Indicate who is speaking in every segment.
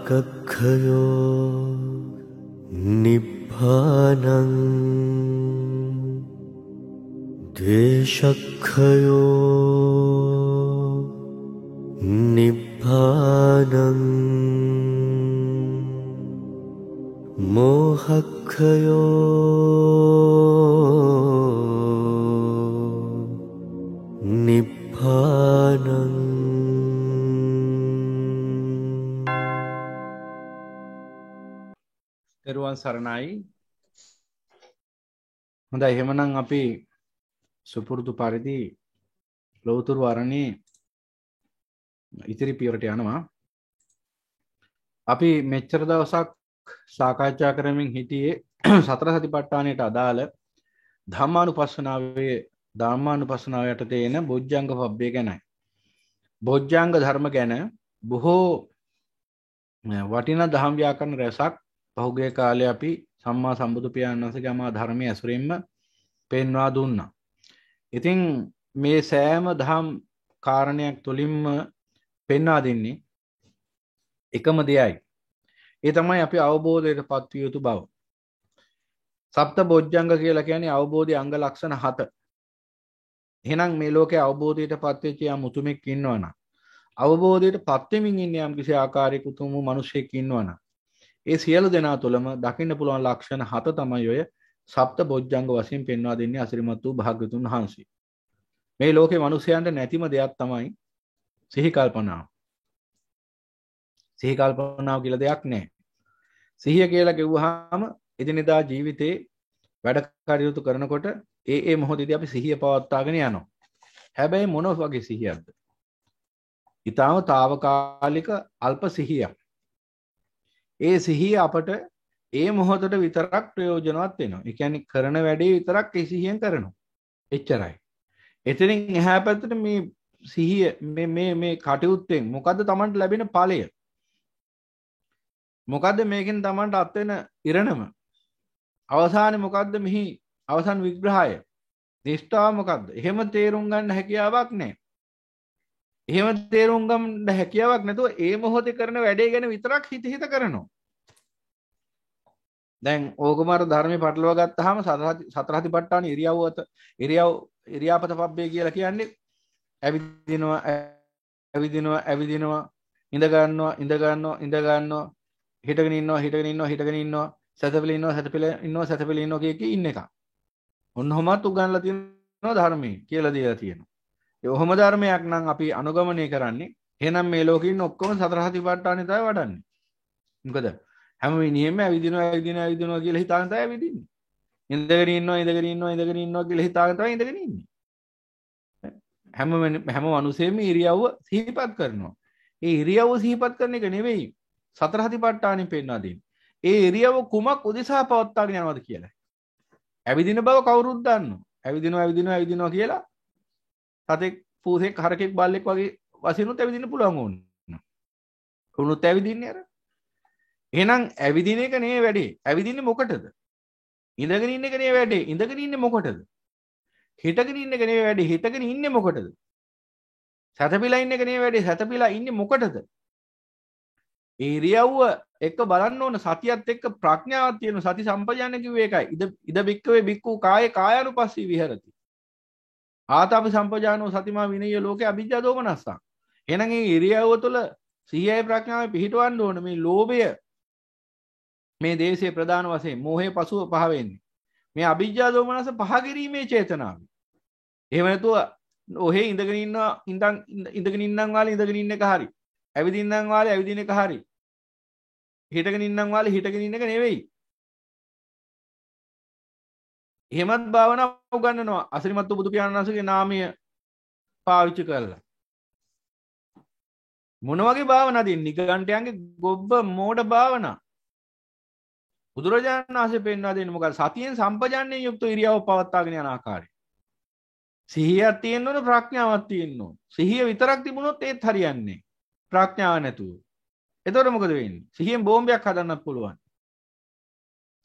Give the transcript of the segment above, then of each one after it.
Speaker 1: රාගක්ඛයෝ නිබ්බානං ද්වේෂක්ඛයෝ නිබ්බානං මෝහක්ඛයෝ නිබ්බානං.
Speaker 2: දරුවන් සරණයි. හොඳයි, එහෙමනම් අපි සුපුරුදු පරිදි ලෞතර වරණේ ඉතිරි පියවරට යනවා. අපි මෙච්චර දවසක් සාකච්ඡා කරමින් හිටියේ සතර සතිපට්ඨානයට අදාළ ධම්මානුපස්සනාව යටතේ එන බොජ්ජංග පබ්බේ ගැනයි. බොජ්ජංග ධර්ම ගැන බොහෝ වටිනා දහම් ව්‍යාකරණ රසක් පහුගිය කාලේ අපි සම්මා සම්බුදු පියාණන් වහන්සේගේ අමා ධර්මයේ ඇසුරින්ම පෙන්වා දුන්නා. ඉතින් මේ සෑම දහම් කාරණයක් තුලින්ම පෙන්වා දෙන්නේ එකම දෙයයි. ඒ තමයි අපි අවබෝධයට පත්විය යුතු බව. සප්ත බොජ්ජංග කියලා කියන්නේ අවබෝධයේ අංග ලක්ෂණ 7. එහෙනම් මේ ලෝකේ අවබෝධයට පත්වෙච්ච යම් උතුමෙක් ඉන්නවනම්, අවබෝධයට පත්වෙමින් ඉන්න යම් කිසි ආකාරයක උතුම් මිනිසෙක් ඉන්නවනම්, ඒ සියලු දෙනා තුළම දකින්න පුළුවන් ලක්ෂණ 7 තමයි ඔය සප්ත බොජ්ජංග වශයෙන් පෙන්වා දෙන්නේ අසිරිමත් වූ භාග්‍යතුන් වහන්සේ. මේ ලෝකේ මිනිසයන්ට නැතිම දෙයක් තමයි සිහි කල්පනාව. සිහි කල්පනාව කියලා දෙයක් නැහැ. සිහිය කියලා කිව්වහම එදිනෙදා ජීවිතේ වැඩ කටයුතු කරනකොට ඒ මොහොතේදී අපි සිහිය පවත්වාගෙන යනවා. හැබැයි මොන වගේ සිහියක්ද? ඊටාම తాවකාලික අල්ප සිහියක්. ඒ සිහිය අපට ඒ මොහොතට විතරක් ප්‍රයෝජනවත් වෙනවා. ඒ කියන්නේ කරන වැඩේ විතරක් ඒ සිහියෙන් කරනවා. එච්චරයි. එතනින් එහා පැත්තට මේ සිහිය මේ කටයුත්තෙන් මොකද්ද Tamanට ලැබෙන ඵලය? මොකද්ද මේකෙන් Tamanට අත් වෙන ඉරණම? අවසානයේ මොකද්ද මෙහි අවසන් විග්‍රහය? නිෂ්ඨාව මොකද්ද? එහෙම තේරුම් ගන්න හැකියාවක් නැහැ. එහෙම තේරුම් ගන්න හැකියාවක් නැතුව ඒ මොහොතේ කරන වැඩේ ගැන විතරක් හිත කරනවා. දැන් ඕකමාර ධර්මයේ පටලවා ගත්තාම සතර සතිපට්ඨාන ඉරියාපත පබ්බේ කියලා කියන්නේ ඇවිදිනවා ඉඳ ගන්නවා හිටගෙන ඉන්නවා සැතපෙල ඉන්නවා කිය ඉන්න එක. ඔන්නෝමත් උගන්ලා තියෙනවා ධර්මයේ කියලා දීලා තියෙනවා. ඒ ඔහොම ධර්මයක් නම් අපි අනුගමනය කරන්නේ. එහෙනම් මේ ලෝකේ ඉන්න ඔක්කොම සතර සතිපට්ඨානෙ තමයි වඩන්නේ. මොකද හැම වෙලෙම ඇවිදිනවා කියලා හිතාගෙන තමයි ඇවිදින්නේ. ඉඳගෙන ඉන්නවා කියලා හිතාගෙන තමයි ඉඳගෙන ඉන්නේ. හැම මිනිසෙම ඉරියව්ව සිහිපත් කරනවා. ඒ ඉරියව්ව සිහිපත් කරන එක නෙවෙයි සතර සතිපට්ඨානෙ පෙන්වා දෙන්නේ. ඒ ඉරියව්ව කුමක් උදෙසා පවත්වාගෙන යනවද කියලා. ඇවිදින බව කවුරුත් දන්නවා. ඇවිදිනවා කියලා සතෙක් පූසෙක් හරකෙක් බල්ලෙක් වගේ වසිනුත් ඇවිදින්න පුළුවන් ඕන. උනුත් ඇවිදින්නේ අර. එහෙනම් ඇවිදින එක නේ වැඩේ. ඇවිදින්නේ මොකටද? ඉඳගෙන ඉන්න එක නේ වැඩේ. ඉඳගෙන ඉන්නේ මොකටද? හිටගෙන ඉන්න එක නේ වැඩේ. හිටගෙන ඉන්නේ මොකටද? සැතපීලා ඉන්න එක නේ වැඩේ. සැතපීලා ඉන්නේ මොකටද? ඒ ඉරියව්ව එක්ක බලන්න ඕන සතියත් එක්ක ප්‍රඥාවක් තියෙන සති සම්පජාන කිව්වේ ඒකයි. ඉද බික්කවේ බික්කු කායේ කායानुපස්සී විහෙරති. ආතාපි සම්පජානෝ සතිමා විනය ලෝකේ අවිජ්ජා දෝමනස්සා. එහෙනම් මේ ඉරියව්ව තුළ සිහියයි ප්‍රඥාවයි පිහිටවන්න ඕන. මේ ලෝභය මේ දේශයේ ප්‍රධාන වශයෙන් මෝහයේ පසුව පහ වෙන්නේ. මේ අවිජ්ජා දෝමනස්ස පහ කිරීමේ චේතනාව. එහෙම නැතුව ඔහේ ඉඳගෙන ඉන්නම් වාලේ ඉඳගෙන ඉන්න එක හරි. ඇවිදින්නම් වාලේ ඇවිදින එක හරි. හිටගෙන ඉන්නම් වාලේ හිටගෙන ඉන්න එක නෙවෙයි. එහෙමත් භාවනා උගන්වනවා අසිරිමත් බුදු පියාණන් වහන්සේගේ නාමය පාවිච්චි කරලා. මොන වගේ භාවනාවද? නිගණ්ඨයන්ගේ ගොබ්බ මෝඩ භාවනා. බුදුරජාණන් වහන්සේ පෙන්වා දෙන්නේ මොකද? සතියෙන් සම්පජාන්නේ යුක්ත ඉරියව්ව පවත්වාගෙන යන ආකාරය. සිහියක් තියෙන්න ඕන, ප්‍රඥාවක් තියෙන්න ඕන. සිහිය විතරක් තිබුණොත් ඒත් හරියන්නේ. ප්‍රඥාව නැතුව. එතකොට මොකද වෙන්නේ? සිහියෙන් බෝම්බයක් හදන්නත් පුළුවන්.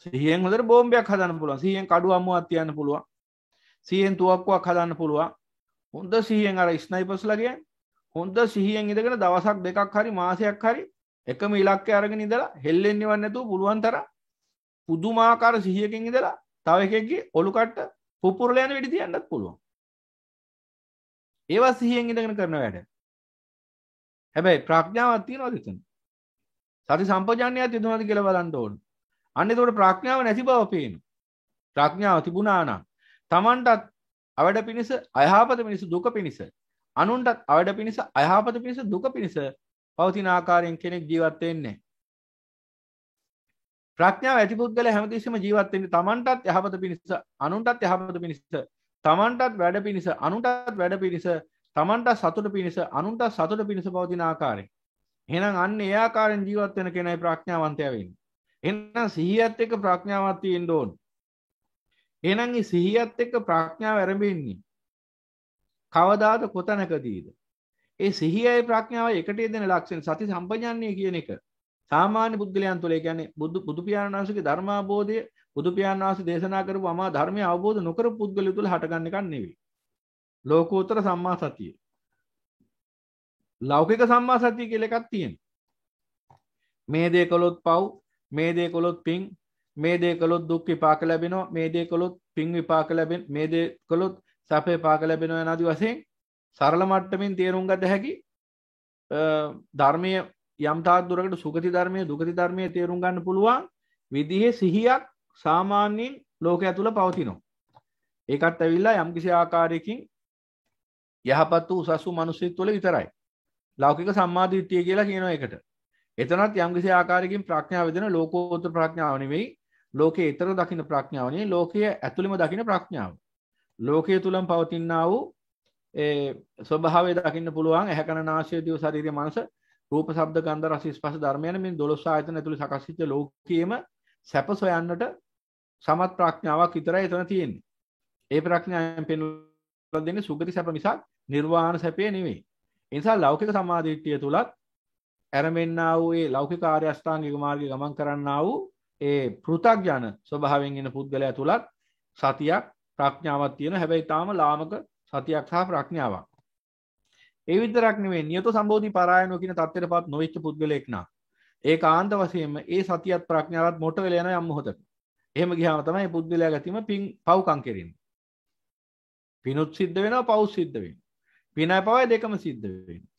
Speaker 2: සිහියෙන් හොඳට බෝම්බයක් හදන්න පුළුවන්. සිහියෙන් කඩුව අමුවක් තියන්න පුළුවන්. සිහියෙන් තුවක්කුවක් හදන්න පුළුවන්. හොඳ සිහියෙන් අර ස්නයිපර්ස්ලා කියන්නේ හොඳ සිහියෙන් ඉඳගෙන දවසක් දෙකක් හරි මාසයක් හරි එකම ඉලක්කය අරගෙන ඉඳලා හෙල්ලෙන්නේවත් නැතුව පුළුවන් තරම් පුදුමාකාර සිහියකින් ඉඳලා තව එකෙක්ගේ ඔලු කට්ට පුපුරලා යන වෙඩි තියන්නත් පුළුවන්. ඒවා සිහියෙන් ඉඳගෙන කරන වැඩ. හැබැයි ප්‍රඥාවක් තියනවාද එතන? සති සම්පජාන්‍යයක් තියනවාද කියලා බලන්න ඕන. අන්න ඒකට ප්‍රඥාව නැති බව පේනවා. ප්‍රඥාව තිබුණා නම් Tamanටත් අවඩ පිණිස අයහපත පිණිස දුක පිණිස අනුන්ටත් අවඩ පිණිස අයහපත පිණිස දුක පිණිස පවතින ආකාරයෙන් කෙනෙක් ජීවත් වෙන්නේ. ප්‍රඥාව ඇති පුද්ගලයා හැමතිස්සෙම ජීවත් වෙන්නේ Tamanටත් යහපත පිණිස අනුන්ටත් යහපත පිණිස තමන්ටත් වැඩ පිණිස අනුන්ටත් වැඩ පිණිස තමන්ට සතුට පිණිස අනුන්ට සතුට පිණිස පවතින ආකාරයෙන්. එහෙනම් අන්න ඒ ආකාරයෙන් ජීවත් වෙන කෙනයි ප්‍රඥාවන්තයා වෙන්නේ. එහෙනම් සිහියත් එක්ක ප්‍රඥාවක් තියෙන්න ඕන. එහෙනම් මේ සිහියත් එක්ක ප්‍රඥාව ආරම්භෙන්නේ කවදාද කොතැනකදීද? ඒ සිහියයි ප්‍රඥාවයි එකට යෙදෙන ලක්ෂණ සති සම්පජාන්නේ කියන එක. සාමාන්‍ය බුද්ධලයන් තුළ ඒ කියන්නේ බුදු පියාණන් වහන්සේගේ ධර්මාබෝධය බුදු පියාණන් වහන්සේ දේශනා කරපු අමා ධර්මය අවබෝධ නොකරපු පුද්ගලයෝ තුළ හටගන්න එකක් නෙවෙයි. ලෝකෝත්තර සම්මා සතිය. ලෞකික සම්මා සතිය කියලා එකක් තියෙනවා. මේ දේ කළොත් පව්, මේ දේ කළොත් පිං, මේ දේ කළොත් දුක් විපාක ලැබෙනවා, මේ දේ කළොත් පිං විපාක ලැබෙන, මේ දේ කළොත් සැප විපාක ලැබෙනවා යන ආදී වශයෙන් සරල මට්ටමින් තේරුම් ගත හැකි ධර්මයේ යම් තාක් දුරකට සුගති ධර්මයේ දුගති ධර්මයේ තේරුම් ගන්න පුළුවන් විදිහේ සිහියක් සාමාන්‍යයෙන් ලෝකයා තුල පවතිනවා. ඒකත් ඇවිල්ලා යම්කිසි ආකාරයකින් යහපත් වූ උසස් වූ මිනිස්සුත් තුළ විතරයි. ලෞකික සම්මාදිට්ඨිය කියලා කියනවා ඒකට. එතනත් යම්කිසි ආකාරයකින් ප්‍රඥාව වෙදෙන ලෝකෝත්තර ප්‍රඥාව නෙවෙයි, ලෝකයේ ඊතර දකින්න ප්‍රඥාව නෙවෙයි, ලෝකයේ ඇතුළෙම දකින්න ප්‍රඥාව. ලෝකයේ තුලම පවතිනා වූ ඒ ස්වභාවය දකින්න පුළුවන් ඇහැ කන නාසය දිව ශරීරය මනස රූප ශබ්ද ගන්ධ රස ස්පර්ශ ධර්මයන් මේ 12 ආයතන ඇතුළේ සකස් වෙච්ච ලෝකයේම සැප සොයන්නට සමත් ප්‍රඥාවක් විතරයි එතන තියෙන්නේ. ඒ ප්‍රඥාවෙන් පෙන්වලා දෙන්නේ සුගති සැප මිසක් නිර්වාණ සැපේ නෙවෙයි. ඒ නිසා ලෞකික සමාධිත්‍ය තුලත් ඇරෙන්නා වූ ඒ ලෞකික ආර්ය අෂ්ටාංගික මාර්ගයේ ගමන් කරන්නා වූ ඒ පෘථග්ජන ස්වභාවයෙන් ඉන්න පුද්ගලයා තුලත් සතියක් ප්‍රඥාවක් තියෙනවා. හැබැයි තාම ලාමක සතියක් සහ ප්‍රඥාවක්. ඒ විතරක් නෙවෙයි නියත සම්බෝධි පරායනෝ කියන தත්ත්වයටපත් නොවිච්ච පුද්ගලයෙක් නා ඒකාන්ත වශයෙන්ම ඒ සතියත් ප්‍රඥාවත් මොට වෙලා යන යම් මොහොතක. එහෙම ගියාම තමයි මේ පුද්ගලයා ගැතිම පව්කම් කෙරෙන්නේ. පිනුත් සිද්ධ වෙනවා පව් සිද්ධ වෙනවා. පිනයි පවයි දෙකම සිද්ධ වෙනවා.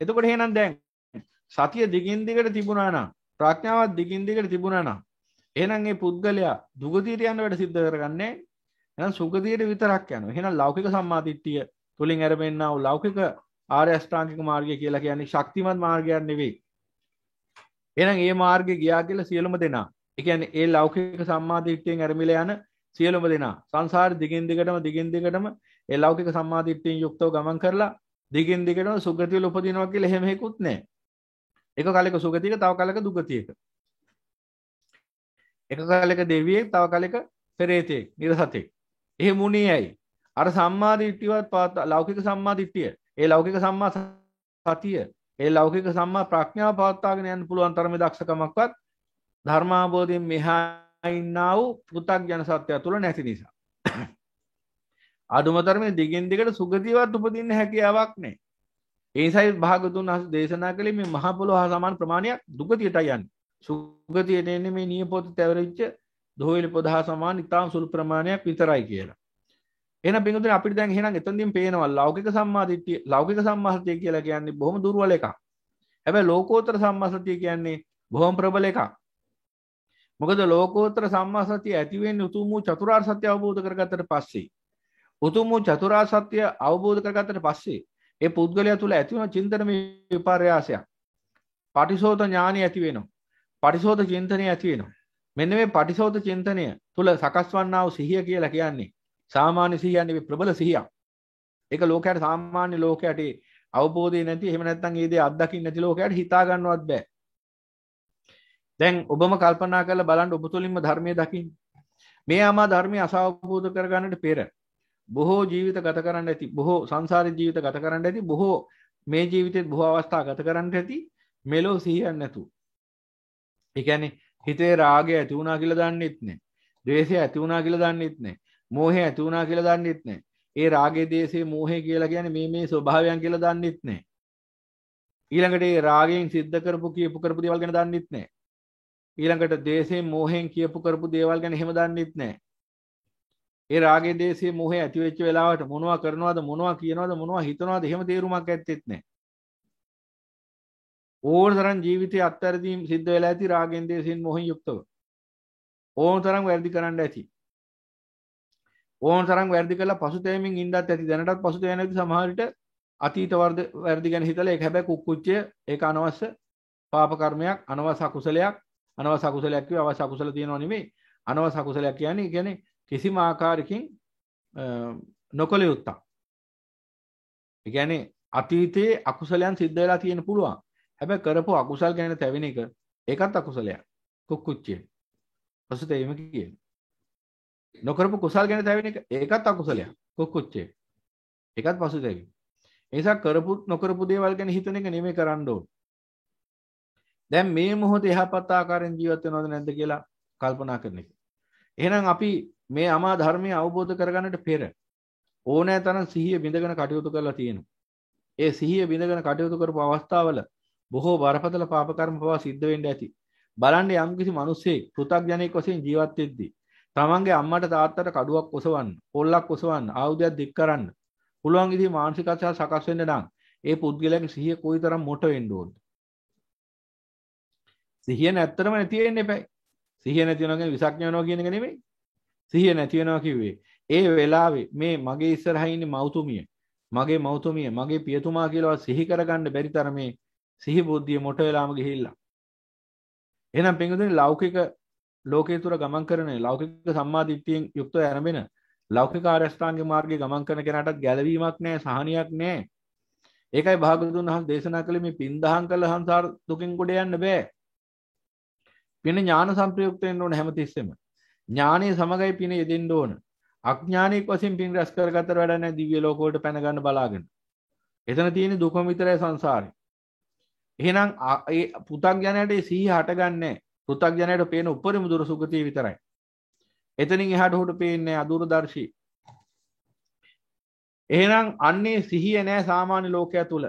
Speaker 2: එතකොට එහෙනම් දැන් සතිය දිගින් දිගට තිබුණා නම් ප්‍රඥාවත් දිගින් දිගට තිබුණා නම් එහෙනම් මේ පුද්ගලයා දුගතියට යන වැඩ සිද්ධ කරගන්නේ එහෙනම් සුගතියට විතරක් යනවා. එහෙනම් ලෞකික සම්මාදිට්ඨිය තුලින් ආරෙන්නා වූ ලෞකික ආර්ය අෂ්ටාංගික මාර්ගය කියලා කියන්නේ ශක්තිමත් මාර්ගයක් නෙවෙයි. එහෙනම් මේ මාර්ගේ ගියා කියලා සියලුම දෙනා. ඒ කියන්නේ ඒ ලෞකික සම්මාදිට්ඨියෙන් ඇරමිලා යන සියලුම දෙනා සංසාර දිගින් දිගටම ඒ ලෞකික සම්මාදිට්ඨියෙන් යුක්තව ගමන් කරලා දිගින් දිගටම සුගතිය උපදිනවා කියලා එහෙම හේකුත් නැහැ. එක කාලයක සුගතියක තව කාලයක දුගතියක. එක කාලයක දෙවියෙක් තව කාලයක පෙරේතෙක් නිරසතෙක්. එහෙම උනේ ඇයි? අර සම්මාදිට්ඨියවත් ලෞකික සම්මාදිට්ඨිය ඒ ලෞකික සම්මා සතිය ඒ ලෞකික සම්මා ප්‍රඥාව පවත්වාගෙන යන්න පුළුවන් තරමේ දක්ෂකමක්වත් ධර්මාබෝධයෙන් මෙහා ඉන්නා වූ පෘථග්ජන සත්‍යය තුළ නැති නිසා. අදුමතරමේ දිගින් දිගට සුගතියවත් උපදින්න හැකියාවක් නැහැ. ඒ නිසායි භාගතුන් වහන්සේ දේශනා කළේ මේ මහ පොළොව හා සමාන ප්‍රමාණයක් දුගතියට යන්නේ. සුගතියට එන්නේ මේ නියපොත තැවරිච්ච දෝවිලි පොද හා සමාන ඉතාම සුළු ප්‍රමාණයක් විතරයි කියලා. එහෙනම් බින්දුනේ අපිට දැන් එහෙනම් එතනදීම පේනවා ලෞකික සම්මාදිට්ඨිය ලෞකික සම්මාසතිය කියලා කියන්නේ බොහොම දුර්වල එකක්. හැබැයි ලෝකෝත්තර සම්මාසතිය කියන්නේ බොහොම ප්‍රබල එකක්. මොකද ලෝකෝත්තර සම්මාසතිය ඇති වෙන්නේ උතුම් වූ චතුරාර්ය සත්‍ය අවබෝධ කරගත්තට පස්සේ. උතුම් වූ චතුරාර්ය සත්‍ය අවබෝධ කරගත්තට පස්සේ ඒ පුද්ගලයා තුළ ඇති වෙන චින්තන විපර්යාසයක්. පටිසෝත ඥානය ඇති වෙනවා. පටිසෝත චින්තනය ඇති වෙනවා. මෙන්න මේ පටිසෝත චින්තනය තුළ සකස් වන්නා වූ සිහිය කියලා කියන්නේ සාමාන්‍ය සිහියක් නෙවෙයි ප්‍රබල සිහියක්. ඒක ලෝකයට සාමාන්‍ය ලෝකයට අවබෝධය නැති එහෙම නැත්නම් ඒ දේ අත්දකින්න නැති ලෝකයට හිතා ගන්නවත් බෑ. දැන් ඔබම කල්පනා කරලා බලන්න ඔබ තුළින්ම ධර්මයේ දකින්න. මේ ආමා ධර්මයේ අසවබෝධ කරගන්නට පෙර බොහෝ ජීවිත ගත කරන්න ඇති. බොහෝ සංසාරේ ජීවිත ගත කරන්න ඇති. බොහෝ මේ ජීවිතේ බොහෝ අවස්ථා ගත කරන්න ඇති. මෙලෝ සිහියක් නැතු. ඒ කියන්නේ හිතේ රාගය ඇති වුණා කියලා දන්නෙත් නැහැ. ද්වේෂය ඇති වුණා කියලා දන්නෙත් නැහැ. මෝහය ඇති වුණා කියලා දන්නෙත් නැහැ. ඒ රාගයේ දේශේ මෝහය කියලා කියන්නේ මේ ස්වභාවයන් කියලා දන්නෙත් නැහැ. ඊළඟට ඒ රාගයෙන් සිද්ධ කරපු කියපු කරපු දේවල් ගැන දන්නෙත් නැහැ. ඊළඟට දේශයෙන් මෝහයෙන් කියපු කරපු දේවල් ගැන එහෙම දන්නෙත් නැහැ. ඒ රාගයේ දේශයේ මෝහය ඇති වෙච්ච වෙලාවට මොනවා කරනවද මොනවා කියනවද මොනවා හිතනවද එහෙම තේරුමක් ඇත්තෙත් නැහැ. ඕන තරම් ජීවිතයේ අත්හැරදීම් සිද්ධ වෙලා ඇති රාගෙන් දේශයෙන් මොහෙන් යුක්තව. ඕන තරම් වැරදි කරන්න ඇති. ඕන තරම් වැරදි කළා පසුතැවීමෙන් ඉඳත් ඇති. දැනටත් පසුතැවෙන නැති සමහර විට අතීත වැරදි ගැන හිතලා ඒක හැබැයි කුක්කුච්චය ඒක අනවශ්‍ය පාප කර්මයක් අනවශ්‍ය අකුසලයක්. අනවශ්‍ය අකුසලයක් කිව්ව අවශ්‍ය අකුසල තියෙනව නෙමෙයි. අනවශ්‍ය අකුසලයක් කියන්නේ කිසිම ආකාරයකින් නොකළ යුත්තක්. ඒ කියන්නේ අතීතයේ අකුසලයන් සිද්ධ වෙලා තියෙන පුළුවන්. හැබැයි කරපු අකුසල් ගැන තැවෙන එක ඒකත් අකුසලයක්. කුක්කුච්චය. පසුතැවීම කියන්නේ. නොකරපු කුසල් ගැන තැවෙන එක ඒකත් අකුසලයක්. කුක්කුච්චය. ඒකත් පසුතැවීම. ඒ නිසා කරපු නොකරපු දේවල් ගැන හිතන එක නෙමෙයි කරන්න ඕන. දැන් මේ මොහොතේ යහපත් ආකාරයෙන් ජීවත් වෙනවද නැද්ද කියලා කල්පනා කරන එක. එහෙනම් අපි මේ අමා ධර්මය අවබෝධ කරගන්නට පෙර ඕනෑ තරම් සිහිය බිඳගෙන කටයුතු කරලා තියෙනවා. ඒ සිහිය බිඳගෙන කටයුතු කරපු අවස්ථාවල බොහෝ බරපතල පාප කර්ම පවා සිද්ධ වෙන්න ඇති. බලන්න යම්කිසි මිනිස්සෙක් පෘථග්ජනෙක් වශයෙන් ජීවත් වෙද්දී තමන්ගේ අම්මට තාත්තට කඩුවක් ඔසවන්න, පොල්ලක් ඔසවන්න, ආයුධයක් දික් කරන්න පුළුවන් විදිහේ මානසිකත්වය සකස් වෙන්න නම් ඒ පුද්ගලයාගේ සිහිය කොයිතරම් මොට වෙන්න ඕනද? සිහිය නැත්තරම නැති වෙන්න එපයි. සිහිය නැති වෙනවා කියන්නේ විසක් යනවා කියන එක නෙමෙයි. සිහිය නැති වෙනවා කිව්වේ ඒ වෙලාවේ මේ මගේ ඉස්සරහින් ඉන්නේ මෞතුමිය, මගේ මෞතුමිය, මගේ පියතුමා කියලා සිහි කරගන්න බැරි තරමේ සිහි බුද්ධිය මොට වෙලාම ගිහිල්ලා. එහෙනම් පින්වතුනි ලෞකික ලෝකයේ තුර ගමන් කරන ලෞකික සම්මා දිට්ඨියෙන් යුක්තව ආරම්භන ලෞකික ආරෂ්ඨාංග මාර්ගයේ ගමන් කරන කෙනාටත් ගැළවීමක් නැහැ, සහනියක් නැහැ. ඒකයි භාගතුන් වහන්සේ දේශනා කළේ මේ පින් දහම් කළ සංසාර දුකින් ගොඩ යන්න බෑ. පින ඥාන සංප්‍රයුක්ත වෙන්න ඕන හැමතිස්සෙම. ඥානයේ සමගයි පින යෙදෙන්න ඕන. අඥානික වශයෙන් පින් රැස් කරගත්තට වැඩ නැහැ දිව්‍ය ලෝක වලට පැන ගන්න බලාගෙන. එතන තියෙන දුකම විතරයි සංසාරේ. එහෙනම් ඒ පු탁ඥයට ඒ සිහිය හටගන්නේ පු탁ඥයට පේන උපරිම දුර සුගතිය විතරයි. එතනින් එහාට උඩට පේන්නේ අදුරදර්ශී. එහෙනම් අන්නේ සිහිය නෑ සාමාන්‍ය ලෝකයා තුල.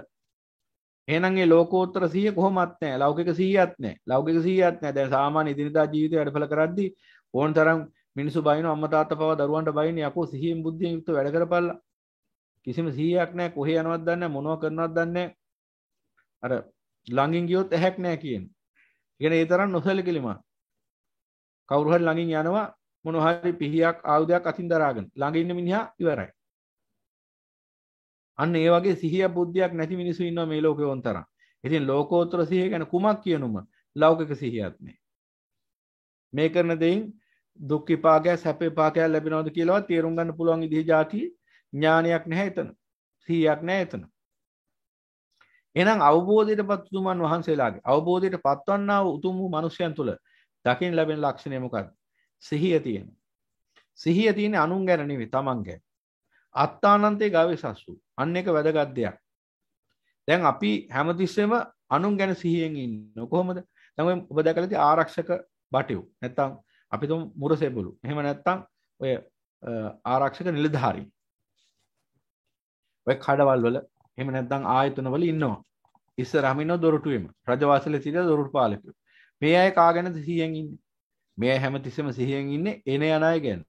Speaker 2: එහෙනම් ඒ ලෝකෝත්තර සිහිය කොහොමත් නෑ. ලෞකික සිහියත් නෑ. ලෞකික සිහියත් නෑ. දැන් සාමාන්‍ය ඉදිනදා ජීවිතේ වැඩපල කරද්දී ඕන තරම් මිනිස්සු බයින අම්මා තාත්තා පවා දරුවන්ට බයින්නේ යකෝ සිහියෙන් බුද්ධියෙන් යුක්ත වැඩ කරපල්ලා. කිසිම සිහියක් නෑ. කොහේ යනවද දන්නේ නෑ. මොනව කරනවද දන්නේ නෑ. අර ළඟින් ගියොත් ඇහැක් නෑ කියන. ඉතින් ඒ තරම් නොසලකලිමත්. කවුරු හරි ළඟින් යනවා මොනවා හරි පිහියක් ආයුධයක් අතින් දරාගෙන ළඟ ඉන්න මිනිහා ඉවරයි. අන්න ඒ වගේ සිහිය බුද්ධියක් නැති මිනිස්සු ඉන්නවා මේ ලෝකේ වොන් තරම්. ඉතින් ලෝකෝත්තර සිහිය ගැන කුමක් කියනුම ලෞකික සිහියක් නෑ. මේ කරන දෙයින් දුක් විපාකයක් සැප විපාකයක් ලැබෙනවද කියලාවත් තේරුම් ගන්න පුළුවන් විදිහේ જાති ඥානයක් නැහැ එතන. සිහියක් නැහැ එතන. එහෙනම් අවබෝධයටපත් උතුමන් වහන්සේලාගේ අවබෝධයට පත්වන්නා වූ උතුම් වූ මිනිසයන් තුළ දකින්න ලැබෙන ලක්ෂණය මොකක්ද? සිහිය තියෙනවා. සිහිය තියෙන්නේ අනුන් ගැන නෙවෙයි තමන් ගැන. අත්තානන්තේ ගාවේසස්සු. අන්න එක වැදගත් දෙයක්. දැන් අපි හැමතිස්සෙම අනුන් ගැන සිහියෙන් ඉන්නවා. කොහොමද? දැන් ඔබ දැකලා තියෙ ආරක්ෂක බටයු. නැත්තම් අපි තුමු මුරසෙබළු. එහෙම නැත්තම් ඔය ආරක්ෂක නිලධාරී. ඔය කඩවල් වල එහෙම නැත්නම් ආයතන වල ඉන්නවා. ඉස්සරහම ඉන්න දොරටුවෙම රජවාසලේ සිට දොරටු පාලකයෝ. මේ අය කාගෙනද සිහියෙන් ඉන්නේ? මේ අය හැමතිස්සෙම සිහියෙන් ඉන්නේ එන යන අය ගැන.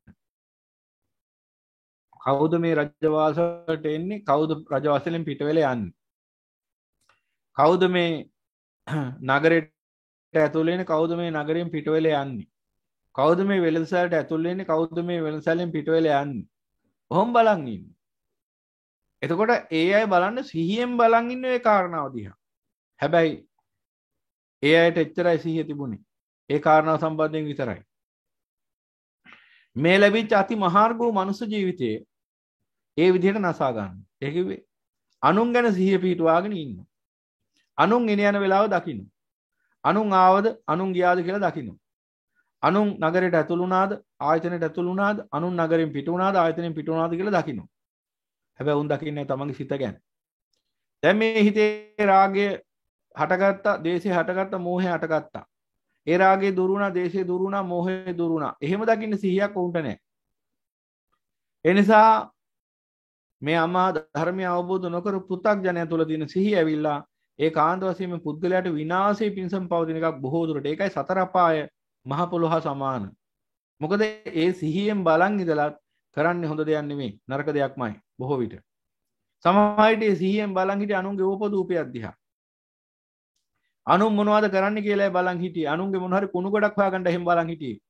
Speaker 2: කවුද මේ රජවාසලට එන්නේ? කවුද රජවාසලෙන් පිට වෙලා යන්නේ? කවුද මේ නගරයට ඇතුල් වෙන්නේ? කවුද මේ නගරයෙන් පිට වෙලා යන්නේ? කවුද මේ වෙළඳසාලට ඇතුල් වෙන්නේ? කවුද මේ වෙළඳසාලෙන් පිට වෙලා යන්නේ? කොහොම බලන් ඉන්නේ? එතකොට ඒ අය බලන්න සිහියෙන් බලන් ඉන්න ඒ කාරණාව දිහා. හැබැයි ඒ අයට එච්චරයි සිහිය තිබුණේ. ඒ කාරණාව සම්බන්ධයෙන් විතරයි. මේ ලැබිච්ච අති මහාර්ග වූ මනුස්ස ජීවිතයේ ඒ විදිහට නසා ගන්න. ඒ කිව්වේ අනුන් ගැන සිහිය පිටුවාගෙන ඉන්න. අනුන් එන යන වෙලාව දකින්න. අනුන් ආවද අනුන් ගියාද කියලා දකින්න. අනුන් නගරයට ඇතුළු වුණාද ආයතනයට ඇතුළු වුණාද අනුන් නගරෙන් පිට වුණාද ආයතනෙන් පිට වුණාද කියලා දකින්න. හැබැයි උන් දකින්නේ තමන්ගේ සිත ගැන. දැන් මේ හිතේ රාගය හටගත්තා, දේශය හටගත්තා, මෝහය හටගත්තා. ඒ රාගය දුරු වුණා, දේශය දුරු වුණා, මෝහය දුරු වුණා. එහෙම දකින්න සිහියක් උන්ට නැහැ. ඒ නිසා මේ අමා ධර්මය අවබෝධ නොකර පෘථග්ජනයන් තුළ තියෙන සිහිය ඇවිල්ලා ඒ කාන්ත වශයෙන් මේ පුද්ගලයාට විනාශයේ පිණසම පවතින එකක් බොහෝ දුරට. ඒකයි සතර අපාය මහ පොළොව හා සමාන. මොකද ඒ සිහියෙන් බලන් ඉඳලා කරන්නේ හොඳ දෙයක් නෙමෙයි, නරක දෙයක්මයි බොහෝ විට. සමහර විට ඒ සිහියෙන් බලන් හිටිය අනුන්ගේ ඕපදූපයක් දිහා. අනුන් මොනවද කරන්න කියලා බලන් හිටියේ. අනුන්ගේ මොන හරි කුණු ගොඩක් හොයාගන්න එහෙම බලන් හිටියේ.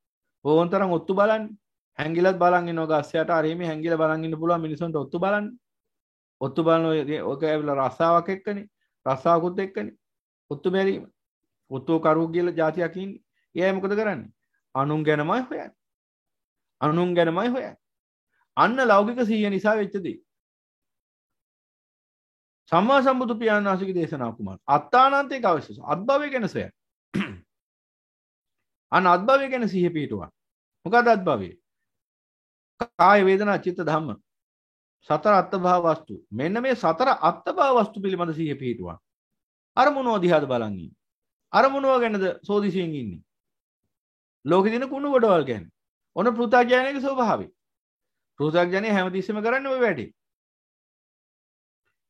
Speaker 2: ඕන්තරම් ඔත්තු බලන්නේ. හැංගිලත් බලන් ඉන්නවා ගස්සයට හරි මේ හැංගිලා බලන් ඉන්න පුළුවන් මිනිසුන්ට ඔත්තු බලන්න. ඔත්තු බලන ඔක ඇවිල්ලා රස්සාවක් එක්කනේ. රස්සාවකුත් එක්කනේ. ඔත්තු බැරීම. ඔත්තු කරුව කියලා જાතියක් ඉන්නේ. එයා මොකද කරන්නේ? අනුන් ගැනමයි හොයන්නේ. අනුන් ගැනමයි හොයන්නේ. අන්න ලෞකික සිහිය නිසා වෙච්ච දේ. සම්මා සම්බුදු පියාණන් වහන්සේගේ දේශනාව කුමක්ද? අත්තානන්තේක අවශ්‍යස. අත්භවය ගැන සොයන. අන්න අත්භවය ගැන සිහිය පිටුවා. මොකද අත්භවය? කාය වේදනා චිත්ත ධම්ම. සතර අත්භව වස්තු. මෙන්න මේ සතර අත්භව වස්තු පිළිබඳ සිහිය පිටුවා. අරමුණෝ දිහාද බලන් ඉන්නේ. අරමුණෝ ගැනද සෝදිසියෙන් ඉන්නේ. ලෝකෙ දින කුණු වඩවල් ගැන. ඔන්න පෘථග්ජනයේ ස්වභාවය. පෘථග්ජනය හැමතිස්සෙම කරන්නේ ওই වැඩේ.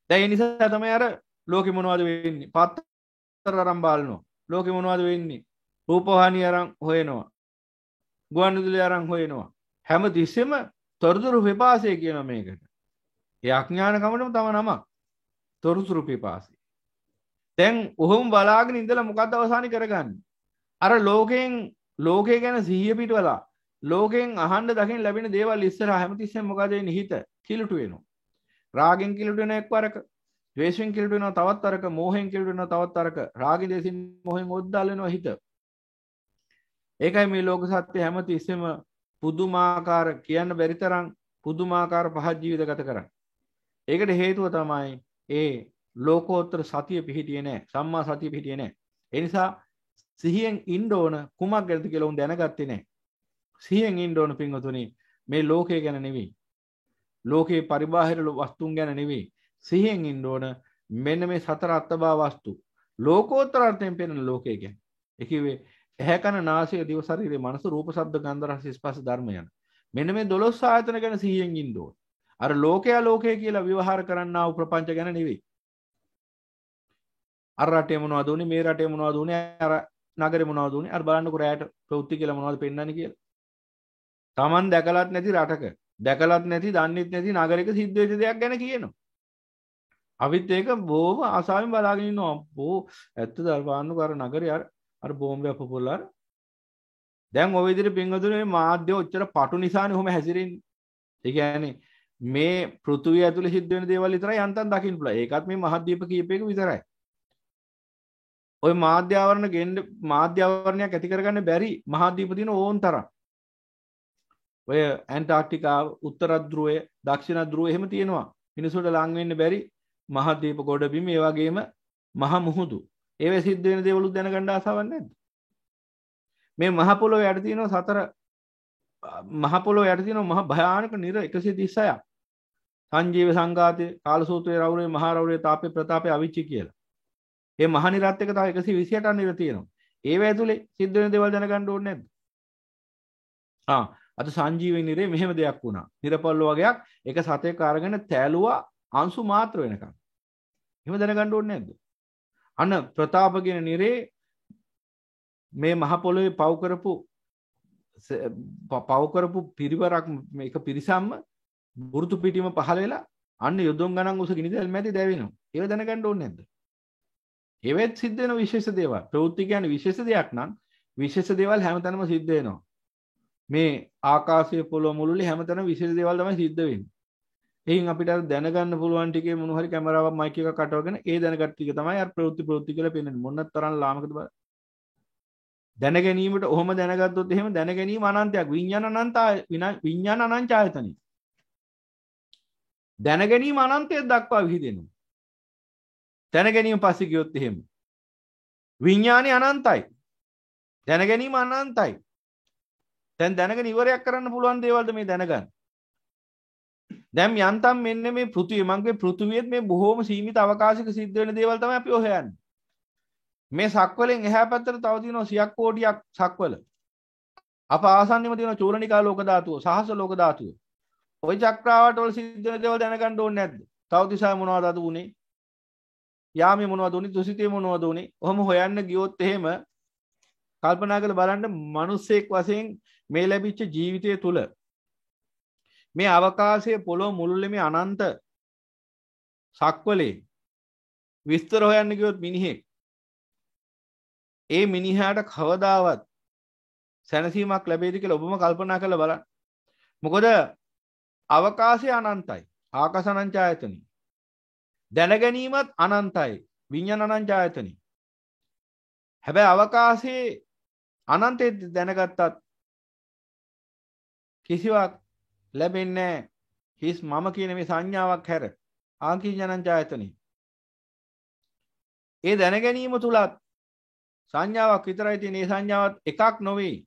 Speaker 2: දැන් ඒ නිසා තමයි අර ලෝකෙ මොනවද වෙන්නේ? පත්තර අරන් බලනවා. ලෝකෙ මොනවද වෙන්නේ? රූපවාහිනිය අරන් හොයනවා. ගුවන්විදුලි අරන් හොයනවා. හැමතිස්සෙම තොරතුරු විපාසය කියන මේකට. ඒ අඥාන කමටම තම නමක්. තොරතුරු විපාසය. දැන් ඔහොම බලාගෙන ඉඳලා මොකද්ද අවසානි කරගන්නේ? අර ලෝකේ ගැන සිහිය පිටවලා ලෝකෙන් අහන්න දකින්න ලැබෙන දේවල් ඉස්සරහා හැමතිස්සෙම මොකද වෙන්නේ? හිත කිලුටු වෙනවා. රාගෙන් කිලුටු වෙන එක්වරක, ද්වේෂයෙන් කිලුටු වෙනවා තවත් වරක, මෝහයෙන් කිලුටු වෙනවා තවත් වරක, රාගෙන් දේශින් මෝහෙන් ඔද්දාල වෙනවා හිත. ඒකයි මේ ලෝක සත්‍ය හැමතිස්සෙම පුදුමාකාර කියන්න බැරි තරම් පුදුමාකාර පහත් ජීවිත ගත කරන්නේ. ඒකට හේතුව තමයි ඒ ලෝකෝත්තර සතිය පිහිටියේ නැහැ. සම්මා සතිය පිහිටියේ නැහැ. ඒ නිසා සිහියෙන් ඉන්න ඕන කුමක් ගැනද කියලා උන් දැනගත්තේ නැහැ. සිහියෙන් ඉන්න ඕන පින්වතුනි මේ ලෝකය ගැන නෙවෙයි. ලෝකේ පරිබාහිර වස්තුන් ගැන නෙවෙයි. සිහියෙන් ඉන්න ඕන මෙන්න මේ සතර අත්බා වස්තු. ලෝකෝත්තර අර්ථයෙන් පෙනෙන ලෝකය ගැන. ඒ කිව්වේ ඇහැ කන නාසය දිව ශරීරය මනස රූප ශබ්ද ගන්ධ රස ස්පර්ශ ධර්ම යන. මෙන්න මේ 12 ආයතන ගැන සිහියෙන් ඉන්න ඕන. අර ලෝකය කියලා විවහාර කරන්නා වූ ප්‍රපංච ගැන නෙවෙයි. අර රටේ මොනවද උනේ මේ රටේ මොනවද උනේ අර නගරේ මොනවද උනේ අර බලන්නකො රැයට ප්‍රවෘත්ති කියලා මොනවද පෙන්වන්නේ කියලා. Taman දැකලත් නැති රටක දැකලත් නැති දන්නෙත් නැති නගරයක සිද්ධ වෙච්ච දෙයක් ගැන කියනවා. අපිත් ඒක බොහොම ආසාවෙන් බලාගෙන ඉන්නවා. බෝ ඇත්තද අර බලන්නකො අර නගරේ අර බෝම්බයක් පොපොල්ලා දැන් ඔය විදිහට පින්වතුනි මේ මාධ්‍ය ඔච්චර පටු නිසානේ ඔහොම හැසිරෙන්නේ. ඒ කියන්නේ මේ පෘථුවිය ඇතුලේ සිද්ධ වෙන දේවල් විතරයි යන්තම් දකින්න පුළුවන්. ඒකත් මේ මහද්වීප කීපයක විතරයි. ඔය මාධ්‍ය ආවරණයක් ඇති කරගන්න බැරි මහද්වීප දින ඕන් තරම්. ඔය ඇන්ටාර්ක්ටිකාව, උත්තර ධ්‍රුවය, දක්ෂිණ ධ්‍රුවය එහෙම තියෙනවා. මිනිසුන්ට ලං වෙන්න බැරි මහද්වීප ගොඩබිම, ඒ වගේම මහ මුහුදු. ඒවේ සිද්ධ වෙන දේවලුත් දැනගන්න ආසාවක් නැද්ද? මේ මහ පොළොවේ යට තියෙනවා මහ පොළොවේ යට තියෙනවා මහ භයානක නිර 136ක්. සංජීව සංඝාතේ, කාලසූත්‍රයේ රෞරේ, මහා රෞරේ, තාපේ, ප්‍රතාපේ, අවිච්චි කියලා. මේ මහ නිරත් එක තව 128ක් නිර තියෙනවා. ඒව ඇතුලේ සිද්ධ වෙන දේවල් දැනගන්න ඕනේ නැද්ද? අද සංජීවී නිරේ මෙහෙම දෙයක් වුණා. නිරපොල්ල වගේක් එක සතෙක් අරගෙන තැළුවා අංශු මාත්‍ර වෙනකන්. එහෙම දැනගන්න ඕනේ නැද්ද? අන්න ප්‍රතාප කියන නිරේ මේ මහ පොළොවේ පව කරපු පිරිවරක් මේක පිරිසම්ම බුරුතු පිටිම පහළ වෙලා අන්න යොදුන් ගණන් උස ගිනිදැල් මැදි දැවෙනවා. ඒව දැනගන්න ඕනේ නැද්ද? ඒවෙත් සිද්ධ වෙන විශේෂ දේවල්. ප්‍රවෘත්ති කියන්නේ විශේෂ දෙයක් නම් විශේෂ දේවල් හැමතැනම සිද්ධ වෙනවා. මේ ආකාශයේ පොළොව මුළුල්ලේ හැමතැනම විශේෂ දේවල් තමයි සිද්ධ වෙන්නේ. එයින් අපිට අර දැනගන්න පුළුවන් ටිකේ මොන හරි කැමරාවක් මයික් එකක් අටවගෙන ඒ දැනගත් ටික තමයි අර ප්‍රවෘත්ති කියලා පෙන්වන්නේ. මොනක් තරම් ලාමකද බලන්න. දැන ගැනීමට ඔහොම දැනගත්තොත් එහෙම දැන ගැනීම අනන්තයක්. විඥාන අනන්ත ආයතනෙ. දැන ගැනීම අනන්තය දක්වා විහිදෙනවා. දැන ගැනීම පස්සේ ගියොත් එහෙම විඥානය අනන්තයි. දැන ගැනීම අනන්තයි. දැන් දැනගෙන ඉවරයක් කරන්න පුළුවන් දේවල්ද මේ දැනගන්න. දැන් යන්තම් මෙන්න මේ පෘථිවිය මගේ පෘථිවියෙත් මේ බොහෝම සීමිත අවකාශයක සිද්ධ වෙන දේවල් තමයි අපි හොයන්නේ. මේ සක්වලෙන් එහා පැත්තට තව තියෙනවා 100ක් කෝටියක් සක්වල. අප ආසන්නෙම තියෙන චූලනිකා ලෝක ධාතුව, සහස්‍ර ලෝක ධාතුව. ওই චක්‍රාවට වල සිද්ධ වෙන දේවල් දැනගන්න ඕනේ නැද්ද? තව දිසා මොනවද අද උනේ? යාමේ මොනවද උනේ? දුසිතේ මොනවද උනේ? ඔහම හොයන්න ගියොත් එහෙම කල්පනා කරලා බලන්න මිනිස්සෙක් වශයෙන් මේ ලැබිච්ච ජීවිතය තුල මේ අවකාශයේ පොළොව මුළුල්ලේ මේ අනන්ත සක්වලේ විස්තර හොයන්න ගියොත් මිනිහෙක් ඒ මිනිහාට කවදාවත් සැනසීමක් ලැබෙයිද කියලා ඔබම කල්පනා කරලා බලන්න. මොකද අවකාශය අනන්තයි. ආකාශ අනංචායතනෙ. දැන ගැනීමත් අනන්තයි. විඤ්ඤාණ අනංචායතනෙ. හැබැයි අවකාශයේ අනන්තයේ දැනගත්තත් කිසිවක් ලැබෙන්නේ නැහැ. හිස් මම කියන මේ සංඥාවක් හැර ආකින්චනංචායතනෙ. ඒ දැන ගැනීම තුලත් සංඥාවක් විතරයි තියෙන. ඒ සංඥාවත් එකක් නොවේ.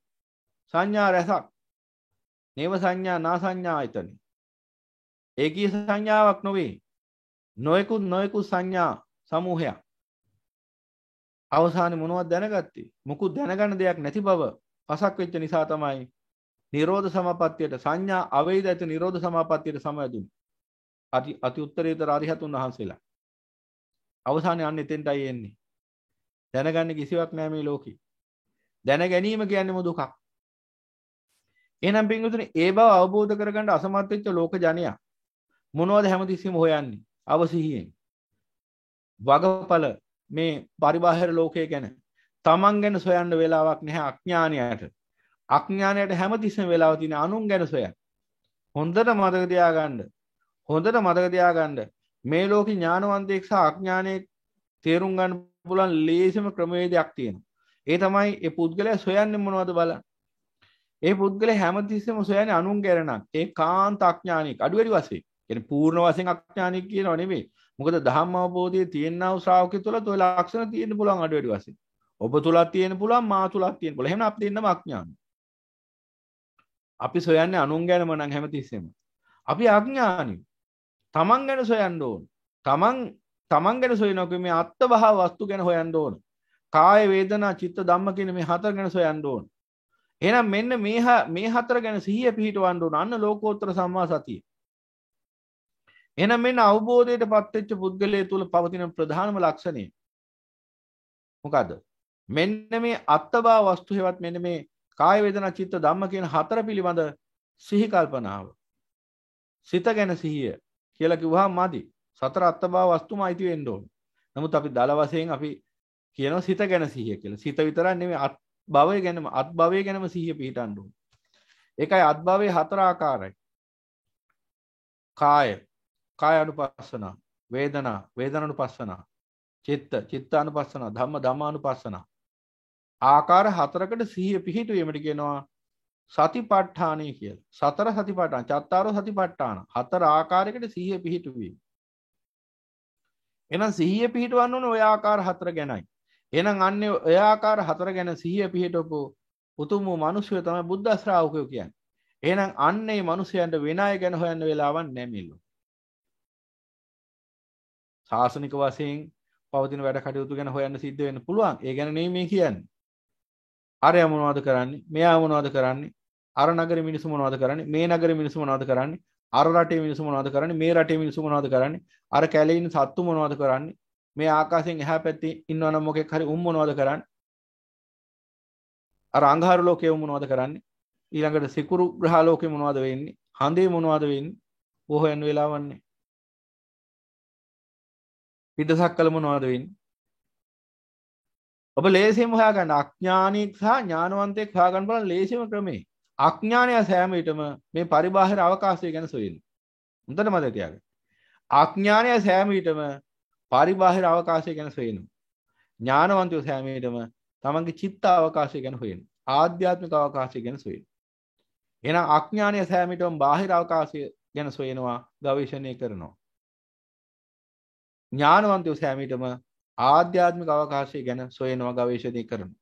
Speaker 2: සංඥා රසක්. නේව සංඥා නා සංඥා ආයතනෙ. ඒකී සංඥාවක් නොවේ. නොයෙකුත් සංඥා සමූහයක්. අවසානයේ මොනවද දැනගත්තේ? මුකුත් දැනගන්න දෙයක් නැති බව පසක් වෙච්ච නිසා තමයි නිරෝධ සමාපත්තියට සංඥා අවේදිත නිරෝධ සමාපත්තියට සමවැදුනේ. අති උත්තරීතර අරිහතුන් වහන්සේලා. අවසානයේ අන්න එතෙන්ටයි එන්නේ. දැනගන්න කිසිවක් නැහැ මේ ලෝකේ. දැන ගැනීම කියන්නේ දුකක්. එහෙනම් පින්වතුනි ඒ බව අවබෝධ කරගන්න අසමත් වෙච්ච ලෝක ජනයා මොනවද හැමතිස්සෙම හොයන්නේ? අවසිහියෙන්. වගපල මේ පරිබාහිර ලෝකයේ ගැන තමන් ගැන සොයන්න වෙලාවක් නැහැ අඥානයට. අඥානයට හැමතිස්සෙම වෙලාව තියෙන අනුන් ගැන සොයන්න. හොඳට මතක තියාගන්න. මේ ලෝකේ ඥානවන්තයෙක් සහ අඥානයෙක් තේරුම් ගන්න පුළුවන් ලේසිම ක්‍රමවේදයක් තියෙනවා. ඒ තමයි ඒ පුද්ගලයා සොයන්නේ මොනවද බලන්න. ඒ පුද්ගලයා හැමතිස්සෙම සොයන්නේ අනුන් ගැන. ඒ කාන්ත අඥානික අඩු වැඩි වශයෙන්. කියන්නේ පූර්ණ වශයෙන් අඥානික කියනව නෙමෙයි. මොකද ධම්ම අවබෝධයේ තියෙනා වූ ශ්‍රාවකයෙක් තුළ toy ලක්ෂණ තියෙන්න පුළුවන් අඩු වැඩි වශයෙන්. ඔබ තුලක් තියෙන්න පුළුවන් මා තුලක් තියෙන්න පුළුවන්. එහෙනම් අපි දෙන්නම අඥානයි. අපි සොයන්නේ අනුන් ගැනම නම් හැමතිස්සෙම. අපි අඥානයි. තමන් ගැන සොයන්න ඕන. තමන් ගැන සොයනකොට මේ අත්බහව වස්තු ගැන හොයන්න ඕන. කාය වේදනා චිත්ත ධම්ම කියන මේ හතර ගැන සොයන්න ඕන. එහෙනම් මෙන්න මේ හතර ගැන සිහිය පිහිටවන්න ඕන. අන්න ලෝකෝත්තර සම්මා සතිය. එහෙනම් මෙන්න අවබෝධයටපත් වෙච්ච පුද්ගලයා තුල පවතින ප්‍රධානම ලක්ෂණය මොකද්ද? මෙන්න මේ අත්බහව වස්තු හේවත් මෙන්න මේ කාය වේදනා චිත්ත ධම්ම කියන හතර පිළිබඳ සිහි කල්පනාව. සිත ගැන සිහිය කියලා කිව්වහම මදි. සතර අත්බව වස්තුම අයිති වෙන්න ඕන. නමුත් අපි දල වශයෙන් අපි කියනවා සිත ගැන සිහිය කියලා. සිත විතරක් නෙමෙයි අත්භවය ගැනම සිහිය පිහිටන්න ඕන. ඒකයි අත්භවයේ හතර ආකාරයි. කාය අනුපස්සන, වේදනානුපස්සන, චිත්තානුපස්සන, ධම්මානුපස්සන. ආකාර හතරකට සිහිය පිහිටුවීමට කියනවා සතිපට්ඨානය කියලා. සතර සතිපට්ඨාන, චත්තාරෝ සතිපට්ඨාන. හතර ආකාරයකට සිහිය පිහිටුවීම. එහෙනම් සිහිය පිහිටවන්න ඕනේ ඔය ආකාර හතර ගැනයි. එහෙනම් අන්නේ ඔය ආකාර හතර ගැන සිහිය පිහිටවපු උතුම් වූ මිනිස්සු තමයි බුද්ධ ශ්‍රාවකයෝ කියන්නේ. එහෙනම් අන්නේ මිනිසයන්ට වෙන අය ගැන හොයන්න වෙලාවක් නැහැ මෙල්ලෝ. ශාසනික වශයෙන් පවතින වැඩ කටයුතු ගැන හොයන්න සිද්ධ වෙන්න පුළුවන්. ඒ ගැන නෙමෙයි මේ කියන්නේ. අරයා මොනවද කරන්නේ? මෙයා මොනවද කරන්නේ? අර නගරේ මිනිස්සු මොනවද කරන්නේ? මේ නගරේ මිනිස්සු මොනවද කරන්නේ? අර රටේ මිනිස්සු මොනවද කරන්නේ? මේ රටේ මිනිස්සු මොනවද කරන්නේ? අර කැලේ ඉන්න සත්තු මොනවද කරන්නේ? මේ ආකාශයෙන් එහා පැත්තේ ඉන්නවනම් මොකෙක් හරි මොනවද කරන්නේ? අර අංගහාර ලෝකයේ මොනවද කරන්නේ? ඊළඟට සිකුරු ග්‍රහ ලෝකේ මොනවද වෙන්නේ? හඳේ මොනවද වෙන්නේ? හොයන්න වෙලාවක් නැහැ. පිටසක්කල මොනවද වෙන්නේ? ඔබ ලේසියෙන්ම හොයාගන්න අඥානික සහ ඥානවන්තයෙක් හොයාගන්න බලන ලේසියම ක්‍රමේ. අඥානය සෑම විටම මේ පරිබාහිර අවකාශය ගැන සොයන්නේ. හොඳට මතක තියාගන්න. අඥානය සෑම විටම පරිබාහිර අවකාශය ගැන සොයනවා. ඥානවන්තයෝ සෑම විටම තමන්ගේ චිත්ත අවකාශය ගැන හොයනවා. ආධ්‍යාත්මික අවකාශය ගැන සොයනවා. එහෙනම් අඥානය සෑම විටම බාහිර අවකාශය ගැන සොයනවා, ගවේෂණය කරනවා. ඥානවන්තයෝ සෑම විටම ආධ්‍යාත්මික අවකාශය ගැන සොයනවා, ගවේෂණය කරනවා.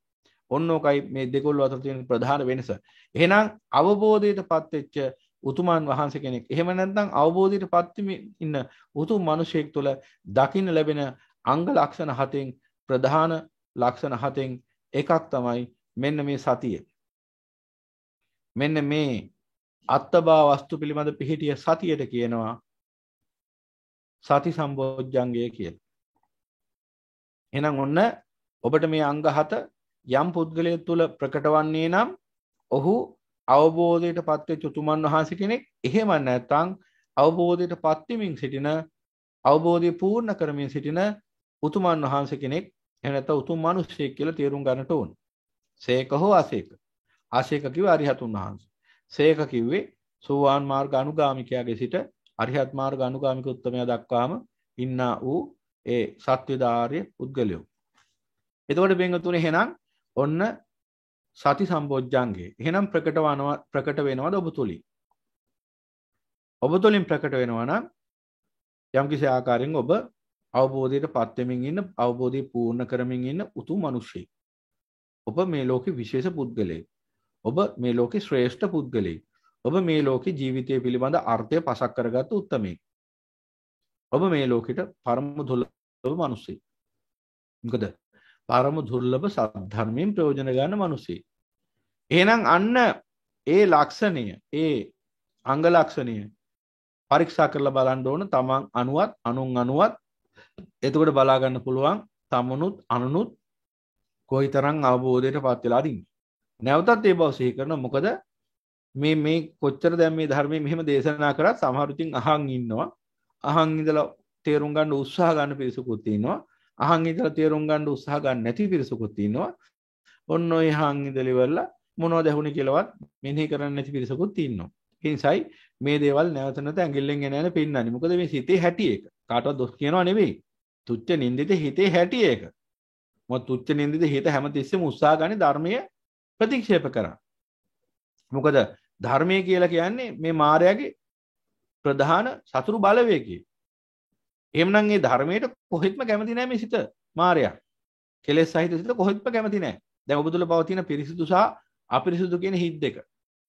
Speaker 2: ඔන්නෝකයි මේ දෙකොල්ල අතර තියෙන ප්‍රධාන වෙනස. එහෙනම් අවබෝධයටපත් වෙච්ච උතුමන් වහන්සේ කෙනෙක්. එහෙම නැත්නම් අවබෝධයටපත් ඉන්න උතුම් මිනිසෙක් තුළ දකින්න ලැබෙන අංග ලක්ෂණ හතෙන් ප්‍රධාන ලක්ෂණ හතෙන් එකක් තමයි මෙන්න මේ සතිය. මෙන්න මේ අත්බා වස්තු පිළිබඳ පිහිටිය සතියට කියනවා සති සම්බොජ්ජංගය කියලා. එහෙනම් ඔන්න ඔබට මේ අංග 7 යම් පුද්ගලයෙක් තුල ප්‍රකට වන්නේ නම් ඔහු අවබෝධයට පත්වෙච්ච උතුමන් වහන්සේ කෙනෙක්. එහෙම නැත්නම් අවබෝධයට පත්වීමින් සිටින අවබෝධය පූර්ණ කරමින් සිටින උතුමන් වහන්සේ කෙනෙක්. එහෙම නැත්නම් උතුම් මිනිසෙක් කියලා තේරුම් ගන්නට ඕන. සේක හෝ අසේක. ආශේක කිව්වේ අරිහතුන් වහන්සේ. සේක කිව්වේ සෝවාන් මාර්ග අනුගාමිකයාගේ සිට අරිහත් මාර්ග අනුගාමික උත්තමයා දක්වාම ඉන්නා වූ ඒ සත්‍යදාාර්ය පුද්ගලයෝ. එතකොට බෙන්ගතුනේ එහෙනම් ඔන්න සති සම්බොජ්ජංගේ. එහෙනම් ප්‍රකට වෙනවද ඔබ තුලින්? ඔබ තුලින් ප්‍රකට වෙනවා නම් යම්කිසි ආකාරයෙන් ඔබ අවබෝධයට පත් වෙමින් ඉන්න, අවබෝධය පූර්ණ කරමින් ඉන්න උතුම් මිනිසෙක්. ඔබ මේ ලෝකේ විශේෂ පුද්ගලයෙක්. ඔබ මේ ලෝකේ ශ්‍රේෂ්ඨ පුද්ගලයෙක්. ඔබ මේ ලෝකේ ජීවිතය පිළිබඳ අර්ථය පසක් කරගත් උත්තමයෙක්. ඔබ මේ ලෝකෙට පරම දුර්ලභ මිනිසෙක්. මොකද පරම දුර්ලභ සද්ධර්මයෙන් ප්‍රයෝජන ගන්න මිනිසෙක්. එහෙනම් අන්න ඒ ලක්ෂණය, ඒ අංග ලක්ෂණය පරීක්ෂා කරලා බලන්න ඕන තමන් අනුවත් අනුන් අනුවත්. එතකොට බලා ගන්න පුළුවන් තමනුත් අනුනුත් කොයිතරම් අවබෝධයට පත් වෙලාද ඉන්නේ. නැවතත් ඒ බව සිහි කරනවා. මොකද මේ කොච්චර දැන් මේ ධර්මයේ මෙහෙම දේශනා කරත් සමහර ඉතින් අහන් ඉන්නවා. අහන් ඉඳලා තේරුම් ගන්න උත්සාහ ගන්න පිරිසකුත් ඉන්නවා. අහන් ඉඳලා තේරුම් ගන්න උත්සාහ ගන්න නැති පිරිසකුත් ඉන්නවා. ඔන්න ඔය අහන් ඉඳලා ඉවරලා මොනවද ඇහුනේ කියලාවත් මෙනෙහි කරන්නේ නැති පිරිසකුත් ඉන්නවා. ඒ නිසායි මේ දේවල් නැවත නැවත ඇඟිල්ලෙන් එන පෙන්නන්නේ. මොකද මේ සිතේ හැටි එක. කාටවත් දොස් කියනවා නෙවෙයි. තුච්ච නින්දිත හිතේ හැටි එක. මොකද තුච්ච නින්දිත හිත හැමතිස්සෙම උත්සාහ ගන්නේ ධර්මයේ ප්‍රතික්ෂේප කරා. මොකද ධර්මයේ කියලා කියන්නේ මේ මායාවේ ප්‍රධාන සතුරු බලවේගය. එහෙමනම් මේ ධර්මයට කොහෙත්ම කැමති නැහැ මේ සිත මායාව. කෙලෙස් සහිත සිත කොහෙත්ම කැමති නැහැ. දැන් ඔබ තුල පවතින පිරිසිදු සහ අපිරිසිදු කියන හිත් දෙක.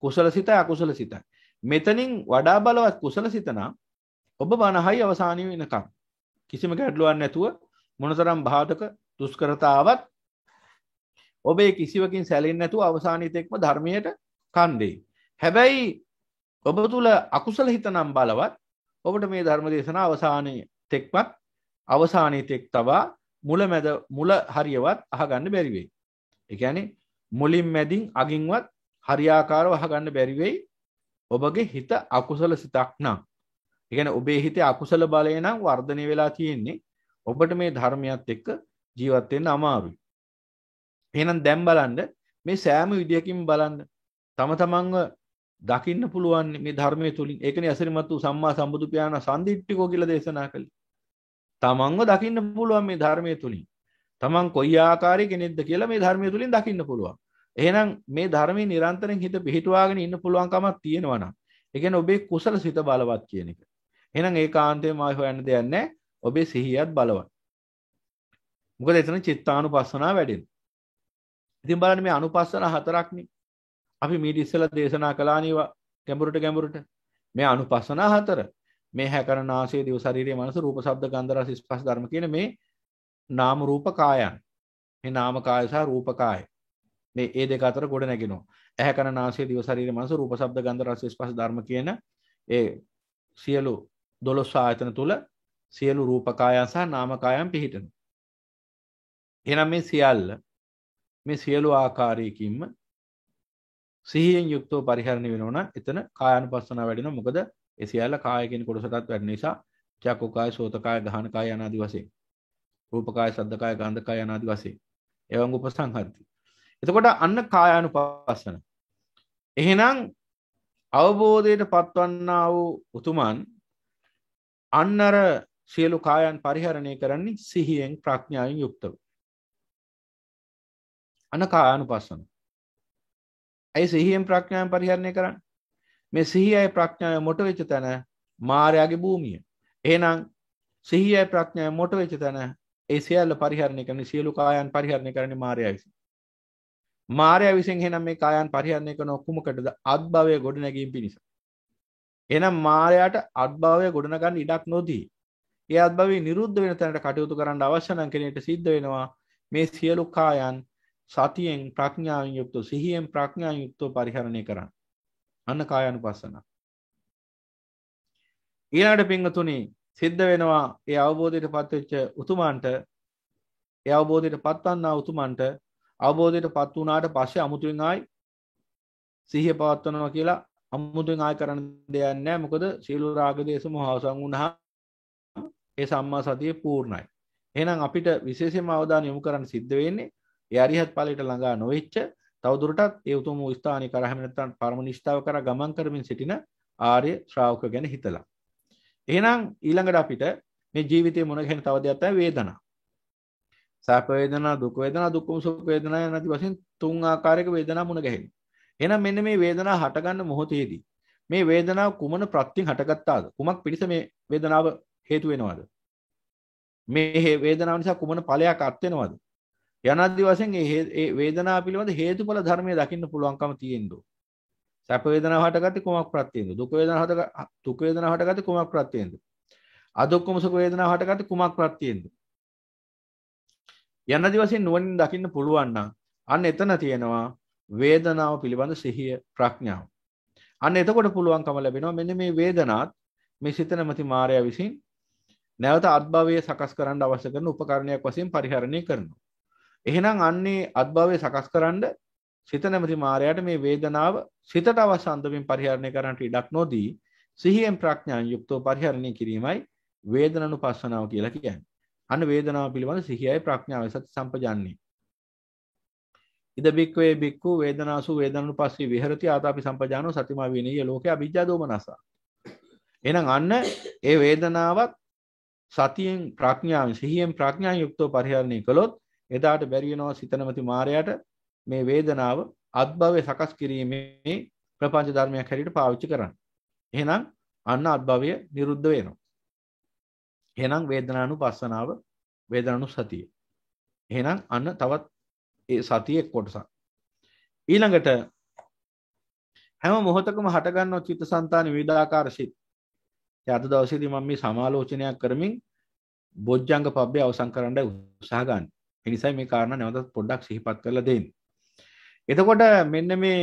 Speaker 2: කුසල සිතයි අකුසල සිතයි. මෙතනින් වඩා බලවත් කුසල සිත නම් ඔබ බණහයි අවසානිය වෙනකම් කිසිම ගැටලුවක් නැතුව මොනතරම් බාධක දුෂ්කරතාවත් ඔබේ කිසිවකින් සැලෙන්නේ නැතුව අවසානියට එක්ම ධර්මයට කන් දෙයි. හැබැයි ඔබ තුල අකුසල හිත නම් බලවත් ඔබට මේ ධර්ම දේශනා අවසානයේ තෙක්වත් අවසානයේ තෙක් තබා මුල හරියවත් අහගන්න බැරි වෙයි. ඒ කියන්නේ මුලින් මැදින් අගින්වත් හරියාකාරව අහගන්න බැරි වෙයි. ඔබගේ හිත අකුසල සිතක් නම්. ඒ කියන්නේ ඔබේ හිතේ අකුසල බලය නම් වර්ධනය වෙලා තියෙන්නේ. ඔබට මේ ධර්මයත් එක්ක ජීවත් වෙන්න අමාරුයි. එහෙනම් දැන් බලන්න මේ සෑම විදියකින් බලන්න තම තමන්ව දකින්න පුළුවන් මේ ධර්මයේ තුලින්. ඒකනේ අසරිමත් වූ සම්මා සම්බුදු පියාණන් සම්දිට්ඨිකෝ කියලා දේශනා කළේ. තමන්ව දකින්න පුළුවන් මේ ධර්මයේ තුලින්. තමන් කොයි ආකාරයේ කෙනෙක්ද කියලා මේ ධර්මයේ තුලින් දකින්න පුළුවන්. එහෙනම් මේ ධර්මයේ නිරන්තරයෙන් හිත පිහිටුවාගෙන ඉන්න පුළුවන් කමක් තියෙනවා නම් ඒ කියන්නේ ඔබේ කුසල සිත බලවත් කියන එක. එහෙනම් ඒකාන්තයෙන්ම ආයි හොයන්න දෙයක් නැහැ. ඔබේ සිහියත් බලවත්. මොකද එතන චිත්තානුපස්සනාව වැඩෙනවා. ඉතින් බලන්න මේ අනුපස්සන හතරක්නේ. අපි මීට ඉස්සෙල්ලා දේශනා කළානේ ගැඹුරට මේ අනුපස්සන හතර. මේ හැකරන ආශය දිව ශරීරයේ මනස රූප ශබ්ද ගන්ධ රස ස්පර්ශ ධර්ම කියන මේ නාම රූප කායන්. මේ නාම කාය සහ රූප කාය. මේ ඒ දෙක අතර ගොඩ නැගෙනවා. ඇහැ කන නාසය දිව ශරීරයේ මනස රූප ශබ්ද ගන්ධ රස ස්පර්ශ ධර්ම කියන ඒ සියලු 12 ආයතන තුල සියලු රූප කායන් සහ නාම කායන් පිහිටනවා. එහෙනම් මේ සියලු ආකාරයකින්ම සිහියෙන් යුක්තව පරිහරණය වෙනවා නම් එතන කායानुපස්සනාව වැඩෙනවා. මොකද ඒ සියල්ල කාය කියන කොටසටත් වැඩෙන නිසා චක්කු කාය, සෝත කාය, ගහන කාය අනාදි වශයෙන්, රූප කාය, ශබ්ද කාය, ගන්ධ කාය අනාදි වශයෙන් එවං උපසංහරති. එතකොට අන්න කායानुපස්සන. එහෙනම් අවබෝධයට පත්වන්නා වූ උතුමන් අන්නර සියලු කායන් පරිහරණය කරන්නේ සිහියෙන් ප්‍රඥාවෙන් යුක්තව. අන්න කායानुපස්සන. ඒ සිහියෙන් ප්‍රඥාවෙන් පරිහරණය කරන්නේ. මේ සිහියයි ප්‍රඥාවයි මොට වෙච්ච තැන මායාවේ භූමිය. එහෙනම් සිහියයි ප්‍රඥාවයි මොට වෙච්ච තැන ඒ සියල්ල පරිහරණය කරන සියලු කායන් පරිහරණය කරන්නේ මායාව විසින්. මායාව විසින් එහෙනම් මේ කායන් පරිහරණය කරන කුමකටද? අත්භවයේ ගොඩ නැගීම පිණිස. එහෙනම් මායාවට අත්භවයේ ගොඩ නගන්න ඉඩක් නොදී ඒ අත්භවයේ නිරුද්ධ වෙන තැනට කටයුතු කරන්න අවශ්‍ය නම් කෙනෙක්ට සිද්ධ වෙනවා මේ සියලු කායන් සතියෙන් ප්‍රඥාවෙන් යුක්තව සිහියෙන් ප්‍රඥාවෙන් යුක්තව පරිහරණය කරන්න. අන්න කායानुපස්සන. ඊළඟට පින්වතුනි සිද්ධ වෙනවා ඒ අවබෝධයට පත් වෙච්ච උතුමන්ට ඒ අවබෝධයට පත්වන්නා උතුමන්ට අවබෝධයට පත් වුණාට පස්සේ අමුතුවෙන් ආයි සිහිය පවත්වනවා කියලා අමුතුවෙන් ආයි කරන්න දෙයක් නැහැ. මොකද සීල රාග දේශ මොහ අවසන් වුණා ඒ සම්මා සතිය පූර්ණයි. එහෙනම් අපිට විශේෂයෙන්ම අවධානය යොමු කරන්න සිද්ධ වෙන්නේ ඒ අරිහත් ඵලයට ළඟා නොවෙච්ච තවදුරටත් ඒ උතුම් වූ ස්ථානික කරා නැත්නම් පරම නිෂ්ඨාව කරා ගමන් කරමින් සිටින ආර්ය ශ්‍රාවක ගැන හිතලා. එහෙනම් ඊළඟට අපිට මේ ජීවිතයේ මොන ගැන තව දෙයක් තමයි වේදනා. සැප වේදනා, දුක් වේදනා, දුක්ඛ සුඛ වේදනා යන ආදී වශයෙන් තුන් ආකාරයක වේදනා මුණ ගැහෙනවා. එහෙනම් මෙන්න මේ වේදනාව හටගන්න මොහොතේදී මේ වේදනාව කුමන ප්‍රත්‍යයෙන් හටගත්තාද? කුමක් පිණිස මේ වේදනාව හේතු වෙනවද? මේ වේදනාව නිසා කුමන ඵලයක් අත් වෙනවද? යනාදී වශයෙන් මේ වේදනාව පිළිබඳ හේතුඵල ධර්මයේ දකින්න පුළුවන්කම තියෙන්න ඕන. සැප වේදනාව හටගත්තේ කුමක් ප්‍රත්‍යයෙන්ද? දුක් වේදනාව හටගත්තේ කුමක් ප්‍රත්‍යයෙන්ද? අදුක්ඛම සුඛ වේදනාව හටගත්තේ කුමක් ප්‍රත්‍යයෙන්ද? යනාදී වශයෙන් නුවණින් දකින්න පුළුවන් නම් අන්න එතන තියෙනවා වේදනාව පිළිබඳ සිහිය ප්‍රඥාව. අන්න එතකොට පුළුවන්කම ලැබෙනවා මෙන්න මේ වේදනාත් මේ සිත නැමැති මායя විසින් නැවත අත්භවයේ සකස් කරන්න අවශ්‍ය කරන උපකරණයක් වශයෙන් පරිහරණය කරනවා. එහෙනම් අන්නේ අත්භවයේ සකස් කරන්න සිත නැමැති මායයට මේ වේදනාව සිතට අවශ්‍ය අන්දමින් පරිහරණය කරන්නට ඉඩක් නොදී සිහියෙන් ප්‍රඥාන් යුක්තව පරිහරණය කිරීමයි වේදනානුපස්සනාව කියලා කියන්නේ. අන්න වේදනාව පිළිබඳ සිහියයි ප්‍රඥාවයි සති සම්පජාන්නේ. ඉද බික්කවේ බික්කු වේදනාසු වේදනානුපස්සී විහෙරති ආතාපි සම්පජානෝ සතිමා විනීය ලෝකේ අවිජ්ජා දෝමනසා. එහෙනම් අන්න ඒ වේදනාවත් සතියෙන් ප්‍රඥාවෙන් සිහියෙන් ප්‍රඥාන් යුක්තව පරිහරණය කළොත් එදාට බැරි වෙනවා සිතනමති මායයට මේ වේදනාව අත්භවයේ සකස් කිරීමේ ප්‍රපංච ධර්මයක් හැටියට පාවිච්චි කරන්න. එහෙනම් අන්න අත්භවය නිරුද්ධ වෙනවා. එහෙනම් වේදනානුපස්සනාව වේදනානුසතිය. එහෙනම් අන්න තවත් ඒ සතියේ කොටසක්. ඊළඟට හැම මොහොතකම හටගන්නව චිත්තසංතාන විවිධාකාර සිත්. අද දවසේදී මම මේ සමාලෝචනයක් කරමින් බොජ්ජංග පබ්බේ අවසන් කරන්න උත්සාහ ගන්න. ඒ නිසා මේ කාරණා නැවතත් පොඩ්ඩක් සිහිපත් කරලා දෙන්න. එතකොට මෙන්න මේ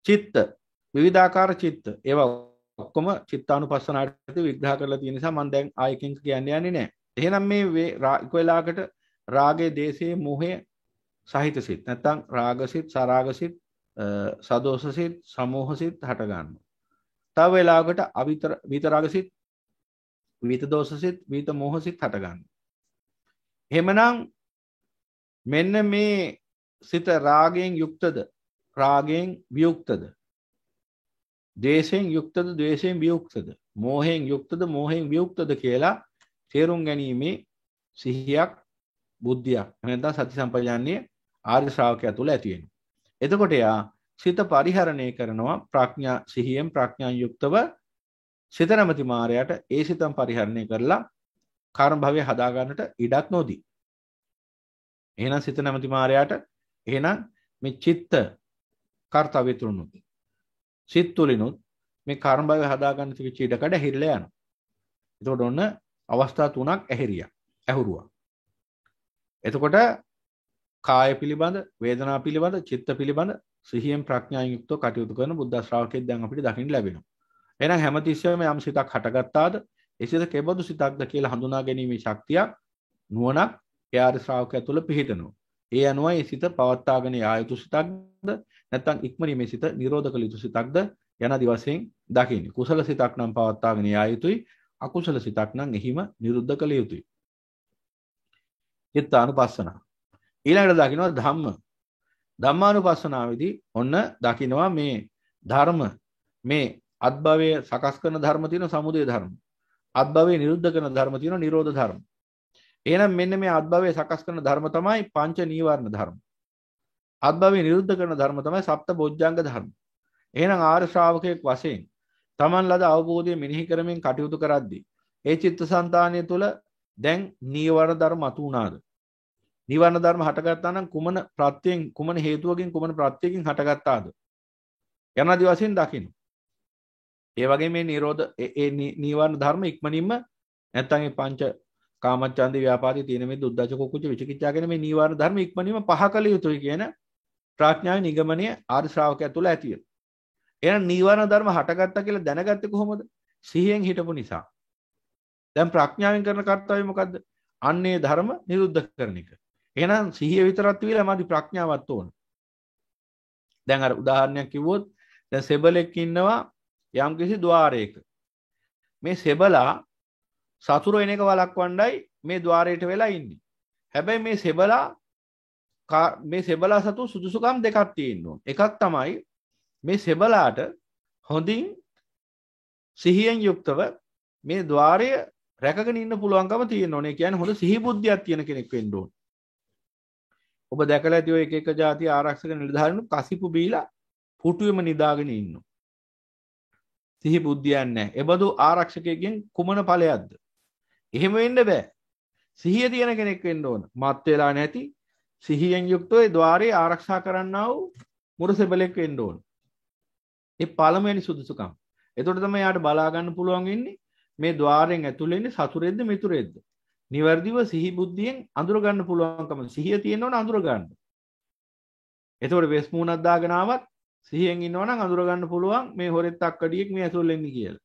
Speaker 2: චිත්ත විවිධාකාර චිත්ත ඒවා ඔක්කොම චිත්තානුපස්සනාවට විග්‍රහ කරලා තියෙන නිසා මම දැන් ආයකින් කියන්න යන්නේ නැහැ. එහෙනම් මේ වෙලාවකට රාගයේ දේශයේ මොහේ සහිත සිත් නැත්නම් රාගසිත සරාගසිත සදෝසසිත සමෝහසිත හට ගන්නවා. තව වෙලාවකට විතරාගසිත විතදෝසසිත විත මොහසිත හට ගන්නවා. එහෙමනම් මෙන්න මේ සිත රාගයෙන් යුක්තද රාගයෙන් වියුක්තද ද්වේෂයෙන් යුක්තද ද්වේෂයෙන් වියුක්තද මෝහයෙන් යුක්තද මෝහයෙන් වියුක්තද කියලා තේරුම් ගැනීමේ සිහියක් බුද්ධියක් නැත්නම් සති සම්පජාන්නේ ආර්ය ශ්‍රාවකයා තුළ ඇති වෙනවා. එතකොට යා සිත පරිහරණය කරනවා ප්‍රඥා සිහියෙන් ප්‍රඥාන් යුක්තව සිත නැමැති මායයට ඒ සිතම් පරිහරණය කරලා කර්ම භවය හදා ගන්නට ඉඩක් නොදී. එහෙනම් සිත නැමැති මායයට එහෙනම් මේ චිත්ත කාර්යය තුරුනුත් සිත් තුලිනුත් මේ කර්ම භවය හදා ගන්න තිබිච්ච ඉඩකඩ ඇහිරිලා යනවා. එතකොට ඔන්න අවස්ථා තුනක් ඇහුරුවා. එතකොට කාය පිළිබඳ, වේදනා පිළිබඳ, චිත්ත පිළිබඳ සිහියෙන් ප්‍රඥාවෙන් යුක්තව කටයුතු කරන බුද්ධ ශ්‍රාවකෙක් දැන් අපිට දකින්න ලැබෙනවා. එහෙනම් හැමතිස්සෙම යම් සිතක් හටගත්තාද, ඒ සිත කෙබඳු සිතක්ද කියලා හඳුනා ගැනීමේ ශක්තියක් නුවණක් යාර ශ්‍රාවකයා තුළ පිහිටනවා. ඒ අනුව ඒ සිත පවත්වාගෙන යා යුතු සිතක්ද නැත්නම් ඉක්මනින් මේ සිත නිරෝධ කළ යුතු සිතක්ද යන දිවසෙන් දකින්නේ. කුසල සිතක් නම් පවත්වාගෙන යා යුතුයි, අකුසල සිතක් නම් එහිම නිරුද්ධ කළ යුතුයි. චිත්තානුපස්සන. ඊළඟට දකින්නවා ධම්ම. ධම්මානුපස්සනාවේදී ඔන්න දකින්නවා මේ ධර්ම මේ අත්භවයේ සකස් කරන ධර්ම තියෙන සමුදය ධර්ම. අත්භවයේ නිරුද්ධ කරන ධර්ම තියෙන නිරෝධ ධර්ම. එහෙනම් මෙන්න මේ අත්භවයේ සකස් කරන ධර්ම තමයි පංච නීවරණ ධර්ම. අත්භවයේ නිරුද්ධ කරන ධර්ම තමයි සප්ත බොජ්ජංග ධර්ම. එහෙනම් ආර්ය ශ්‍රාවකයෙක් වශයෙන් තමන් ලද අවබෝධය මෙනෙහි කරමින් කටයුතු කරද්දී ඒ චිත්තසංතානය තුළ දැන් නීවරණ ධර්ම අතු උනාද? නීවරණ ධර්ම හටගත්තා නම් කුමන ප්‍රත්‍යයෙන් කුමන හේතුවකින් කුමන ප්‍රත්‍යයෙන් හටගත්තාද? යනාදි වශයෙන් දකින්න. ඒ වගේ මේ නිරෝධ ඒ නීවරණ ධර්ම ඉක්මනින්ම නැත්තම් මේ පංච කාමච්ඡන්දේ ව්‍යාපාදේ තියෙන මේ දුද්දච්ච කුක්කුච්ච විචිකිච්ඡා කියන මේ නීවරණ ධර්ම ඉක්මනින්ම පහ කළ යුතුයි කියන ප්‍රඥාවේ නිගමනය ආර්ය ශ්‍රාවකයා තුළ ඇති වෙනවා. එහෙනම් නීවරණ ධර්ම හටගත්තා කියලා දැනගත්තේ කොහොමද? සිහියෙන් හිටපු නිසා. දැන් ප්‍රඥාවෙන් කරන කර්තව්‍ය මොකද්ද? අන්නේ ධර්ම නිරුද්ධ කරන එක. එහෙනම් සිහිය විතරක් තියලා මදි ප්‍රඥාවක් ඕන. දැන් අර උදාහරණයක් කිව්වොත් දැන් සෙබලෙක් ඉන්නවා යම්කිසි ద్వාරයක. මේ සෙබලා සතුරු එන එක වළක්වන්නයි මේ ద్వාරයට වෙලා ඉන්නේ. හැබැයි මේ සෙබලා සතු සුදුසුකම් දෙකක් තියෙනවා. එකක් තමයි මේ සෙබලාට හොඳින් සිහියෙන් යුක්තව මේ ద్వාරය රැකගෙන ඉන්න පුළුවන්කම තියෙන්න ඕනේ. කියන්නේ හොඳ සිහි බුද්ධියක් තියෙන කෙනෙක් වෙන්න ඕනේ. ඔබ දැකලා ඇති ඔය එක එක જાති ආරක්ෂක නිලධාරීන් කසිපු බීලා පුටුවෙම නිදාගෙන ඉන්නවා. සිහි බුද්ධියක් නැහැ. එබඳු ආරක්ෂකයෙක්ගෙන් කුමන ඵලයක්ද? එහෙම වෙන්න බෑ. සිහිය තියෙන කෙනෙක් වෙන්න ඕන. මත් වෙලා නැති සිහියෙන් යුක්තව ඒ ద్వාරේ ආරක්ෂා කරන්නා වූ මුරසෙබලෙක් වෙන්න ඕන. ඒ පළමුවෙනි සුදුසුකම්. එතකොට තමයි යාට බලා ගන්න පුළුවන් වෙන්නේ මේ ద్వාරයෙන් ඇතුළේ ඉන්නේ සතුරෙද්ද මිතුරෙද්ද. නිවර්දිව සිහි බුද්ධියෙන් අඳුර ගන්න පුළුවන්කම සිහිය තියෙන්න ඕන අඳුර ගන්න. එතකොට වෙස් මූණක් දාගෙන ආවත් සිහියෙන් ඉන්නවනම් අඳුර ගන්න පුළුවන් මේ හොරෙත් අක්කඩියෙක් මේ ඇතුළේ ඉන්නේ කියලා.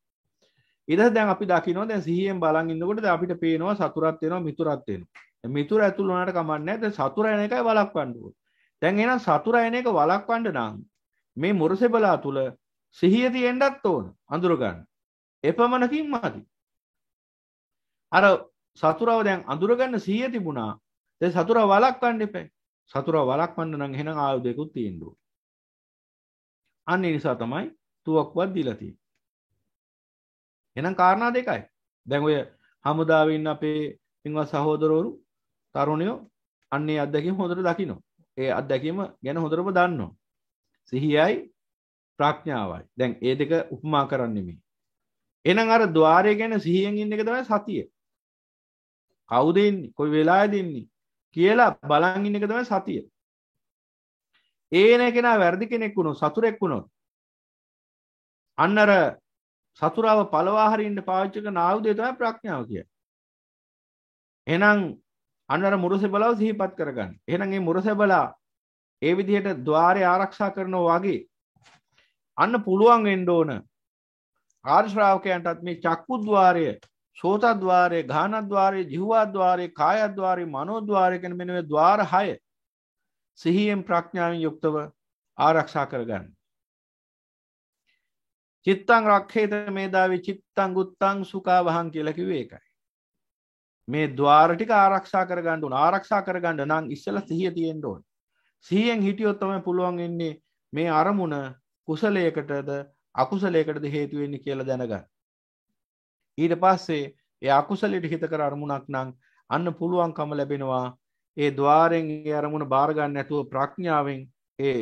Speaker 2: ඊට දැන් අපි දකිනවා දැන් සිහියෙන් බලන් ඉන්නකොට දැන් අපිට පේනවා සතුරක් වෙනවා මිතුරක් වෙනවා. මිතුර ඇතුළ වුණාට කමක් නැහැ. දැන් සතුර එන එකයි වළක්වන්න ඕනේ. දැන් එහෙනම් සතුර එන එක වළක්වන්න නම් මේ මුරසෙබලා තුල සිහිය තියෙන්නත් ඕන අඳුර ගන්න. එපමණකින් මදි. අර සතුරව දැන් අඳුර ගන්න සිහිය තිබුණා. දැන් සතුරව වළක්වන්න එපා. සතුරව වළක්වන්න නම් එහෙනම් ආයුධයකුත් තියෙන්න ඕන. අන්න ඒ නිසා තමයි තුවක්කුවක් දීලා තියෙන්නේ. එහෙනම් කාරණා දෙකයි. දැන් ඔය හමුදාවේ ඉන්න අපේ පින්වත් සහෝදරවරු තරුණයෝ අන්නේ අත්දැකීම හොඳට දකින්න. ඒ අත්දැකීම ගැන හොඳටම දන්නවා. සිහියයි ප්‍රඥාවයි. දැන් ඒ දෙක උපමා කරන්නේ මේ. එහෙනම් අර ద్వාරය ගැන සිහියෙන් ඉන්න එක තමයි සතිය. කවුද ඉන්නේ? කොයි වෙලාවෙද ඉන්නේ? කියලා බලන් ඉන්න එක තමයි සතිය. ඒන කෙනා වැරදි කෙනෙක් වුණොත් සතුරෙක් වුණොත් අන්න අර සතුරාව පළවා හරින්න පාවිච්චි කරන ආයුධය තමයි ප්‍රඥාව කියන්නේ. එහෙනම් අන්න අර මුරසෙබලාව සිහිපත් කරගන්න. එහෙනම් මේ මුරසෙබලා ඒ විදිහට ద్వාරය ආරක්ෂා කරනවා වගේ අන්න පුළුවන් වෙන්න ඕන ආර්ය ශ්‍රාවකයන්ටත් මේ චක්කු ద్వාරය, සෝත ద్వාරය, ගාහන ద్వාරය, ජීවා ద్వාරය, කාය ద్వාරය, මනෝ ద్వාරය කියන මෙන්න මේ ద్వාර 6 සිහියෙන් ප්‍රඥාවෙන් යුක්තව ආරක්ෂා කරගන්න. චිත්තං රක්ඛේත මේදාවි චිත්තං ගුත්තං සුඛවහං කියලා කිව්වේ ඒකයි. මේ ద్వාර ටික ආරක්ෂා කරගන්න ඕන. ආරක්ෂා කරගන්න නම් ඉස්සෙල්ලා සිහිය තියෙන්න ඕන. සිහියෙන් හිටියොත් තමයි පුළුවන් වෙන්නේ මේ අරමුණ කුසලයකටද අකුසලයකටද හේතු වෙන්නේ කියලා දැනගන්න. ඊට පස්සේ ඒ අකුසලයට හිත කර අරමුණක් නම් අන්න පුළුවන්කම ලැබෙනවා ඒ ద్వාරෙන් ඒ අරමුණ බාර ගන්න නැතුව ප්‍රඥාවෙන් ඒ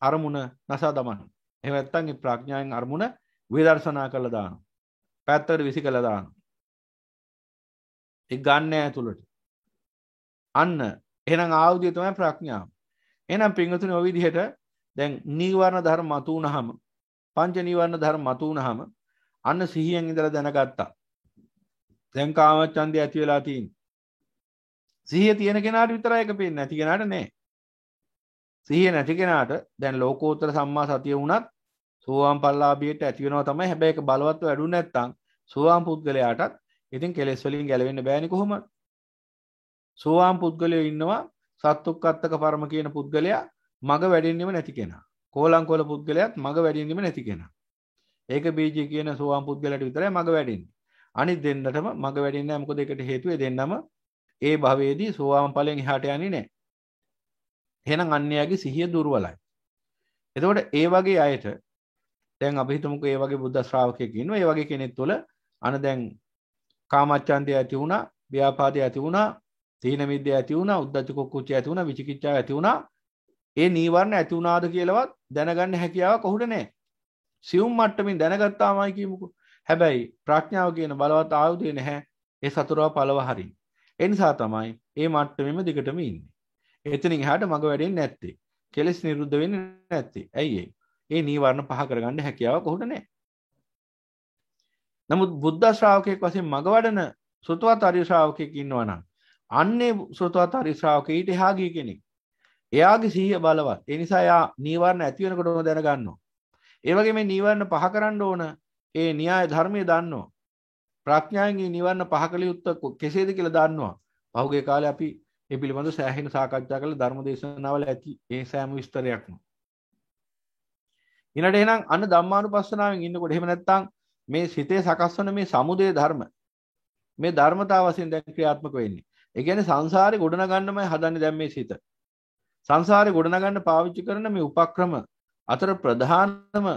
Speaker 2: අරමුණ නසා දමන්න. එහෙම නැත්නම් මේ ප්‍රඥාවෙන් අරමුණ විදර්ශනා කළා දානවා. පැත්තට විසි කළා දානවා. ඒ ගන්න ඇතුළට. අන්න එහෙනම් ආයුධය තමයි ප්‍රඥාව. එහෙනම් පින්වතුනි ඔය විදිහට දැන් නීවරණ ධර්ම මතු වුනහම පංච නීවරණ ධර්ම මතු වුනහම අන්න සිහියෙන් ඉඳලා දැනගත්තා. දැන් කාමච්ඡන්දය ඇති වෙලා තියෙන්නේ. සිහිය තියෙන කෙනාට විතරයි ඒක පේන්නේ. නැති කෙනාට නෑ. සිහිය නැති කෙනාට දැන් ලෝකෝත්තර සම්මා සතිය වුණත් සෝවාන් පල්ලාභියට ඇති වෙනවා තමයි. හැබැයි ඒක බලවත් වැඩුණ නැත්නම් සෝවාන් පුද්ගලයාටත් ඉතින් කෙලෙස් වලින් ගැලවෙන්න බෑනේ කොහොමද? සෝවාන් පුද්ගලයෝ ඉන්නවා සත්තුක්කත්තක පරම කියන පුද්ගලයා මග වැඩෙන්නෙම නැති කෙනා. කෝලංකොල පුද්ගලයාත් මග වැඩෙන්නෙම නැති කෙනා. ඒක බීජී කියන සෝවාන් පුද්ගලයාට විතරයි මග වැඩෙන්නේ. අනිත් දෙන්නටම මග වැඩෙන්නේ නැහැ. මොකද ඒකට හේතුව දෙන්නම ඒ භවයේදී සෝවාන් ඵලයෙන් එහාට යන්නේ නැහැ. එහෙනම් අන්‍යයාගේ සිහිය දුර්වලයි. එතකොට ඒ වගේ අයට දැන් අපි හිතමුකෝ ඒ වගේ බුද්ධ ශ්‍රාවකයෙක් ඉන්නවා. ඒ වගේ කෙනෙක් තුළ අන දැන් කාමච්ඡන්දය ඇති වුණා, ව්‍යාපාදය ඇති වුණා, තීන මිද්‍ය ඇති වුණා, උද්ධච්ච කුක්කුච්ච ඇති වුණා, විචිකිච්ඡා ඇති වුණා. ඒ නීවරණ ඇති වුණාද කියලාවත් දැනගන්න හැකියාවක් ඔහුට නැහැ. සියුම් මට්ටමින් දැනගත්තාමයි කියමුකෝ. හැබැයි ප්‍රඥාව කියන බලවත් ආයුධය නැහැ. ඒ සතුරව පළව හරින්න. ඒ නිසා තමයි මේ මට්ටමෙම දිගටම ඉන්නේ. එතනින් එහාට මග වැඩෙන්නේ නැත්තේ. කෙලෙස් නිරුද්ධ වෙන්නේ නැත්තේ. ඇයි ඒ? ඒ නීවරණ පහ කරගන්න හැකියාවක් ඔහුට නැහැ. නමුත් බුද්ධ ශ්‍රාවකයෙක් වශයෙන් මග වඩන සෘතවත් ආර්ය ශ්‍රාවකයෙක් ඉන්නවා නම් අන්නේ සෘතවත් ආර්ය ශ්‍රාවකයා ඊට එහා ගිය කෙනෙක්. එයාගේ සිහිය බලවත්. ඒ නිසා එයා නීවරණ ඇති වෙනකොටම දැනගන්නවා. ඒ වගේ මේ නීවරණ පහ කරන්න ඕන ඒ න්‍යාය ධර්මයේ දන්නවා. ප්‍රඥාවෙන් නීවරණ පහ කළ යුත්තේ කෙසේද කියලා දන්නවා. පහුගිය කාලේ අපි මේ පිළිබඳව සෑහෙන සාකච්ඡා කළ ධර්ම දේශනාවල ඇති ඒ සෑම විස්තරයක්ම. ඊළඟට එහෙනම් අන්න ධම්මානුපස්සනාවෙන් ඉන්නකොට එහෙම නැත්නම් මේ සිතේ සකස් වන මේ සමුදය ධර්ම මේ ධර්මතාව වශයෙන් දැන් ක්‍රියාත්මක වෙන්නේ. ඒ කියන්නේ සංසාරේ ගොඩනගන්නමයි හදන්නේ දැන් මේ සිත. සංසාරේ ගොඩනගන්න පාවිච්චි කරන මේ උපක්‍රම අතර ප්‍රධානම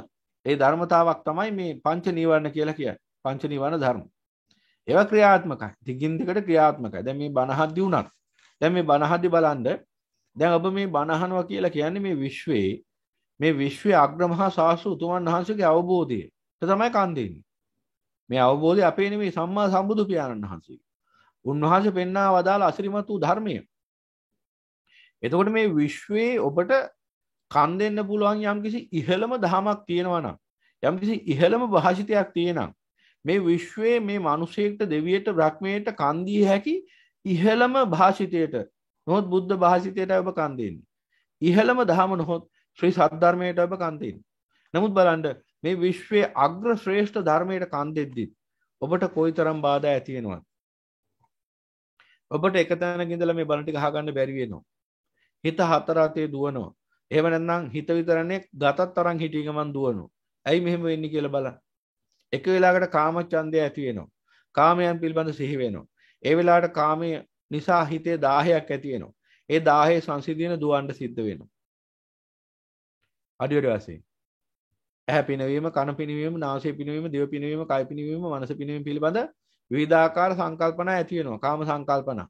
Speaker 2: ඒ ධර්මතාවක් තමයි මේ පංච නීවරණ කියලා කියන්නේ. පංච නීවරණ ධර්ම. ඒවා ක්‍රියාත්මකයි. දිගින් දිගට ක්‍රියාත්මකයි. දැන් මේ බණහද්දි උනත්. දැන් මේ බණහද්දි බලන්න දැන් ඔබ මේ බණහනවා කියලා කියන්නේ මේ විශ්වයේ අග්‍රමහා ශාස්ත්‍ර උතුමන් වහන්සේගේ අවබෝධය. ඒක තමයි කන් දෙන්නේ. මේ අවබෝධය අපේ නෙමෙයි සම්මා සම්බුදු පියාණන් වහන්සේ. උන්වහන්සේ පෙන්වා වදාළ අසිරිමත් වූ ධර්මය. එතකොට මේ විශ්වයේ ඔබට කන් දෙන්න පුළුවන් යම්කිසි ඉහළම ධමයක් තියෙනවා නම් යම්කිසි ඉහළම භාෂිතයක් තියෙනවා මේ විශ්වයේ මේ මිනිසෙක්ට දෙවියට බ්‍රහ්මයට කන් දී හැකි ඉහළම භාෂිතයට නොහොත් බුද්ධ භාෂිතයට ඔබ කන් දෙන්නේ. ඉහළම ධම නොහොත් ශ්‍රී සද්ධර්මයට ඔබ කන් දෙන්නේ. නමුත් බලන්න මේ විශ්වයේ අග්‍ර ශ්‍රේෂ්ඨ ධර්මයට කන් දෙද්දි ඔබට කොයිතරම් බාධා ඇති වෙනවද? ඔබට එක තැනක ඉඳලා මේ බණ ටික අහගන්න බැරි වෙනවා. හිත හතර අතේ දුවනවා. එහෙම නැත්නම් හිත විතරනේ ගතත් තරම් හිටී ගමන් දුවනවා. ඇයි මෙහෙම වෙන්නේ කියලා බලන්න. එක වෙලාවකට කාමච්ඡන්දය ඇති වෙනවා. කාමයන් පිළිබඳ සිහි වෙනවා. ඒ වෙලාවට කාමයේ නිසා හිතේ 10ක් ඇති වෙනවා. ඒ 10 සංසිඳින දුවන්න සිද්ධ වෙනවා. අඩියට වශයෙන් ඇහැ පිනවීම, කන පිනවීම, නාසය පිනවීම, දිව පිනවීම, කය පිනවීම, මනස පිනවීම පිළිබඳ විවිධාකාර සංකල්පනා ඇති වෙනවා. කාම සංකල්පනා.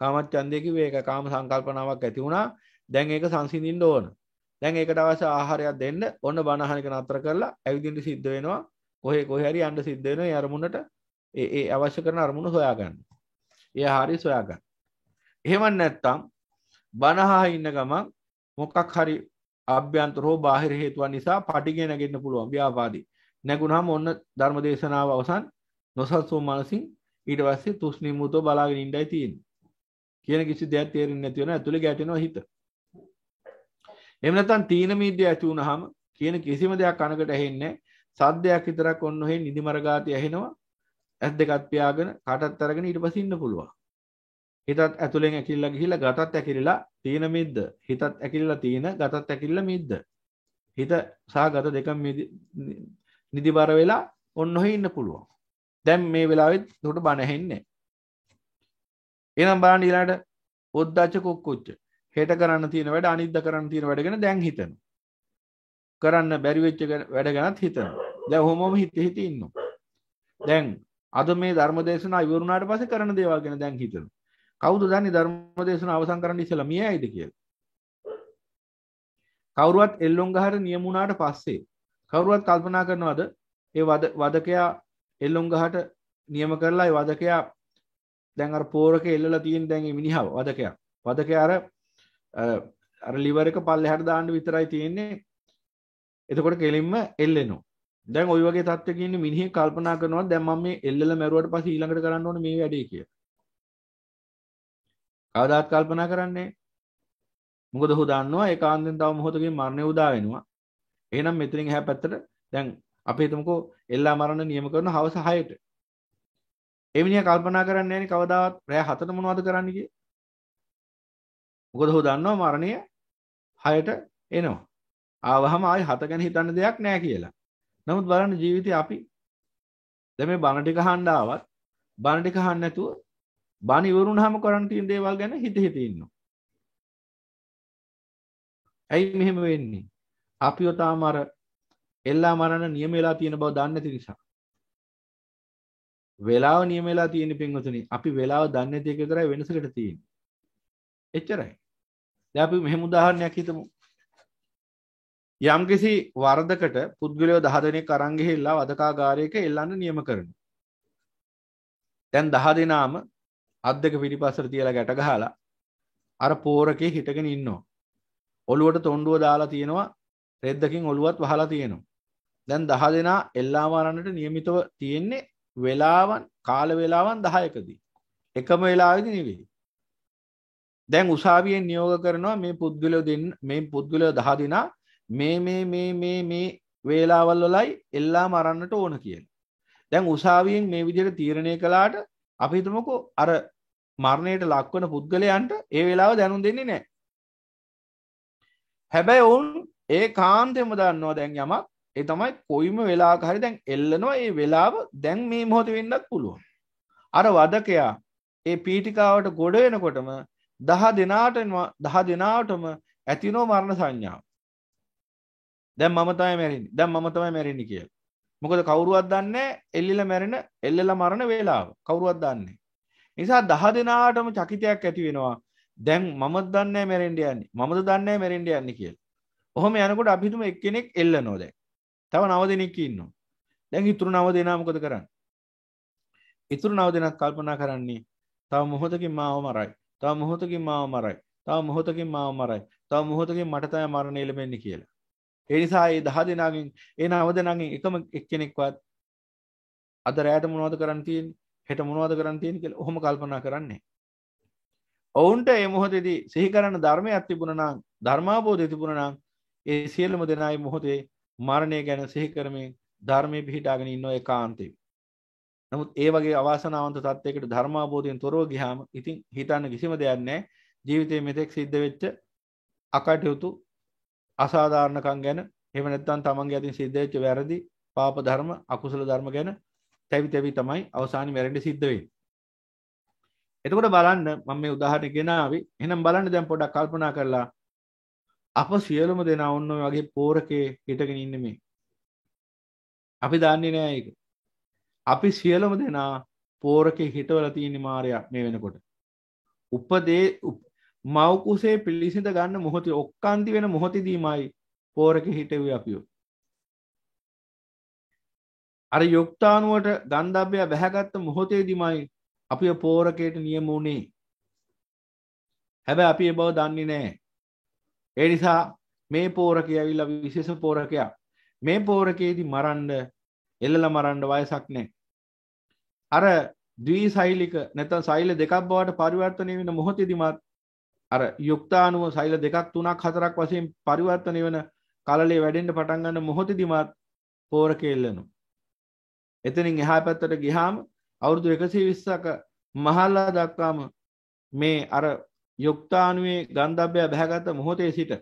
Speaker 2: කාමච්ඡන්දය කිව්වේ ඒක කාම සංකල්පනාවක් ඇති වුණා. දැන් ඒක සංසිඳින්න ඕන. දැන් ඒකට අවශ්‍ය ආහාරයක් දෙන්න ඔන්න බණ අහන එක නතර කරලා ඇවිදින්න සිද්ධ වෙනවා. කොහේ හරි යන්න සිද්ධ වෙනවා. ඒ අරමුණට ඒ අවශ්‍ය කරන අරමුණ හොයාගන්න. ඒ ආහාරය සොයාගන්න. එහෙම නැත්නම් බණ අහා ඉන්න ගමන් මොකක් හරි ආභ්‍යන්තර හෝ බාහිර හේතුන් නිසා පටිගය නැගෙන්න පුළුවන් ව්‍යාපාදී. නැගුණාම ඔන්න ධර්ම දේශනාව අවසන් නොසල්සෝ මනසින් ඊට පස්සේ තුස්නිමුතෝ බලාගෙන ඉඳයි තියෙන්නේ. කියන කිසි දෙයක් තේරෙන්නේ නැති වෙනවා ඇතුලේ ගැටෙනවා හිත. එහෙම නැත්නම් තීන මිද්‍ය ඇති වුනහම කියන කිසිම දෙයක් කනකට ඇහෙන්නේ නැහැ. සද්දයක් විතරක් ඔන්න ඔහෙ නිදිමර ගාති ඇහෙනවා. ඇස් දෙකත් පියාගෙන කාටත් අරගෙන ඊට පස්සේ ඉන්න පුළුවන්. හිතත් ඇතුලෙන් ඇකිලිලා ගිහිල්ලා ගතත් ඇකිලිලා තීන මිද්ද. හිතත් ඇකිලිලා තීන ගතත් ඇකිලිලා මිද්ද. හිත සහ ගත දෙකම නිදිබර වෙලා ඔන්න ඔහෙ ඉන්න පුළුවන්. දැන් මේ වෙලාවෙත් උඩට බණ ඇහෙන්නේ නැහැ. එහෙනම් බලන්න ඊළඟට ඔද්දච්ච කුක්කුච්ච හෙට කරන්න තියෙන වැඩ අනිද්දා කරන්න තියෙන වැඩ ගැන දැන් හිතනවා. කරන්න බැරි වෙච්ච වැඩ ගැනත් හිතනවා. දැන් කොහොමම හිත ඉන්නවා. දැන් අද මේ ධර්ම දේශනාව ඉවරුණාට පස්සේ කරන දේවල් ගැන දැන් හිතනවා. කවුද දන්නේ ධර්ම දේශනාව අවසන් කරන්න ඉස්සෙල්ලා මියයිද කියලා? කවුරුවත් එල්ලොන් ගහට නියමුණාට පස්සේ කවුරුවත් කල්පනා කරනවද ඒ වදකයා එල්ලොන් ගහට නියම කරලා ඒ වදකයා දැන් අර පෝරක එල්ලලා තියෙන දැන් මේ මිනිහව වදකයා අර liver එක පල්ලෙහාට දාන්න විතරයි තියෙන්නේ. එතකොට කෙලින්ම එල්ලෙනවා. දැන් ওই වගේ තත්ත්වයක ඉන්න මිනිහෙක් කල්පනා කරනවා දැන් මම මේ එල්ලලා මැරුවට පස්සේ ඊළඟට කරන්න ඕනේ මේ වැඩේ කියලා. කවදාත් කල්පනා කරන්නේ. මොකද ඔහු දන්නවා ඒකාන්තයෙන් තව මොහොතකින් මරණය උදා වෙනවා. එහෙනම් මෙතනින් එහා පැත්තට දැන් අපි හිතමුකෝ එල්ලා මරණ නියම කරන හවස 6ට. ඒ මිනිහා කල්පනා කරන්නේ නැහැ නේ කවදාවත් රෑ 7ට මොනවද කරන්න කියේ. මොකද ඔහු දන්නවා මරණය 6ට එනවා. ආවහම ආයි 7 ගැන හිතන්න දෙයක් නැහැ කියලා. නමුත් බලන්න ජීවිතේ අපි දැන් මේ බණ ටික අහන්න ආවත් බණ ටික අහන්න නැතුව බණ ඉවරුනහම කරන්න තියෙන දේවල් ගැන හිත ඉන්නවා. ඇයි මෙහෙම වෙන්නේ? අපිව තාම අර එල්ලා මරණ නියම වෙලා තියෙන බව දන්නේ නැති නිසා. වෙලාව නියම වෙලා තියෙන පින්වතුනි අපි වෙලාව දන්නේ නැති එක විතරයි වෙනසකට තියෙන්නේ. එච්චරයි. දැන් අපි මෙහෙම උදාහරණයක් හිතමු. යම්කිසි වරදකට පුද්ගලයෝ 10 දෙනෙක් අරන් ගිහිල්ලා වදකාගාරයක එල්ලන්න නියම කරනවා. දැන් 10 දෙනාම අත් දෙක පිටිපස්සට තියලා ගැට ගහලා අර පෝරකේ හිටගෙන ඉන්නවා. ඔළුවට තොණ්ඩුව දාලා තියෙනවා. රෙද්දකින් ඔළුවත් වහලා තියෙනවා. දැන් 10 දෙනා එල්ලා මරන්නට නියමිතව තියෙන්නේ වෙලාවන් කාල වේලාවන් 10කදී. එකම වෙලාවෙදි නෙවෙයි. දැන් උසාවියෙන් නියෝග කරනවා මේ පුද්ගලයෝ 10 දෙනා මේ වේලාවල් වලයි එල්ලා මරන්නට ඕන කියලා. දැන් උසාවියෙන් මේ විදිහට තීරණය කළාට අපි හිතමුකෝ අර මරණයට ලක්වන පුද්ගලයන්ට ඒ වෙලාව දැනුම් දෙන්නේ නැහැ. හැබැයි ඔවුන් ඒකාන්තයෙන්ම දන්නවා දැන් යමක් ඒ තමයි කොයිම වෙලාවක හරි දැන් එල්ලනවා ඒ වෙලාව දැන් මේ මොහොතේ වෙන්නත් පුළුවන්. අර වදකයා ඒ පීඨිකාවට ගොඩ වෙනකොටම 10 දිනාටම ඇතිනෝ මරණ සංඥාව. දැන් මම තමයි මැරෙන්නේ. දැන් මම තමයි මැරෙන්නේ කියලා. මොකද කවුරුවත් දන්නේ එල්ලලා මරණ වේලාව. කවුරුවත් දන්නේ. නිසා 10 දිනාටම චකිතයක් ඇති වෙනවා. දැන් මමත් දන්නේ මැරෙන්න යන්නේ. මමද දන්නේ මැරෙන්න යන්නේ කියලා. ඔහොම යනකොට අපි හිතමු එක්කෙනෙක් එල්ලනවා දැන්. තව 9 දෙනෙක් ඉන්නවා. දැන් ඉතුරු 9 දෙනා මොකද කරන්නේ? ඉතුරු 9 දෙනා කල්පනා කරන්නේ තව මොහොතකින් මාව මරයි. තව මොහොතකින් මාව මරයි. තව මොහොතකින් මාව මරයි. තව මොහොතකින් මට තමයි මරණය ලැබෙන්නේ කියලා. ඒ නිසා මේ 10 දෙනාගෙන් ඒ 9 දෙනාගෙන් එකම එක්කෙනෙක්වත් අද රැයට මොනවද කරන්න තියෙන්නේ? හෙට මොනවද කරන්න තියෙන්නේ කියලා ඔහොම කල්පනා කරන්නේ. ඔවුන්ට මේ මොහොතේදී සිහි කරන ධර්මයක් තිබුණා නම් ධර්මාබෝධය තිබුණා නම් ඒ සියලුම දෙනායි මොහොතේ මරණය ගැන සිහි කරමින් ධර්මයේ පිහිටාගෙන ඉන්න ඒකාන්තේ. නමුත් ඒ වගේ අවාසනාවන්ත තත්යකට ධර්මාබෝධයෙන් තොරව ගියාම ඉතින් හිතන්න කිසිම දෙයක් නැහැ. ජීවිතයේ මෙතෙක් සිද්ධ වෙච්ච අකටයුතු අසාධාරණකම් ගැන එහෙම නැත්නම් තමන්ගේ අතින් සිද්ධ වෙච්ච වැරදි පාප ධර්ම අකුසල ධර්ම ගැන තැවි තමයි අවසානයේ මැරෙන්න සිද්ධ වෙන්නේ. එතකොට බලන්න මම මේ උදාහරණ ගෙනාවේ. එහෙනම් බලන්න දැන් පොඩ්ඩක් කල්පනා කරලා අප සියලුම දෙනා ඔන්න ඔය වගේ පෝරකේ හිටගෙන ඉන්නේ මේ. අපි දන්නේ නැහැ ඒක. අපි සියලුම දෙනා පෝරකේ හිටවලා තියෙන මායя මේ වෙනකොට. උපදේ මව් කුසේ පිළිසිඳ ගන්න මොහොතේ ඔක්කාන්ති වෙන මොහොතේදීමයි පෝරකේ හිටුවේ අපිව. අර යොක්තානුවට ගන්ධබ්බය වැහැගත්ත මොහොතේදීමයි අපිව පෝරකයට නියම වුණේ. හැබැයි අපි ඒ බව දන්නේ නැහැ. ඒ නිසා මේ පෝරකය ඇවිල්ලා විශේෂ පෝරකයක්. මේ පෝරකයේදී මරන්න එල්ලලා මරන්න වයසක් නැහැ. අර ද්විසෛලික නැත්නම් සෛල දෙකක් බවට පරිවර්තනය වෙන මොහොතේදීමත් අර යුක්තාණුව සෛල දෙකක් තුනක් හතරක් වශයෙන් පරිවර්තනය වෙන කලලේ වැඩෙන්න පටන් ගන්න මොහොතේදීමත් පෝරකේ එල්ලනවා. එතනින් එහා පැත්තට ගියාම අවුරුදු 120ක මහල්ලා දක්වාම මේ අර යුක්තාණුවේ ගන්ධබ්බය බහගත මොහොතේ සිට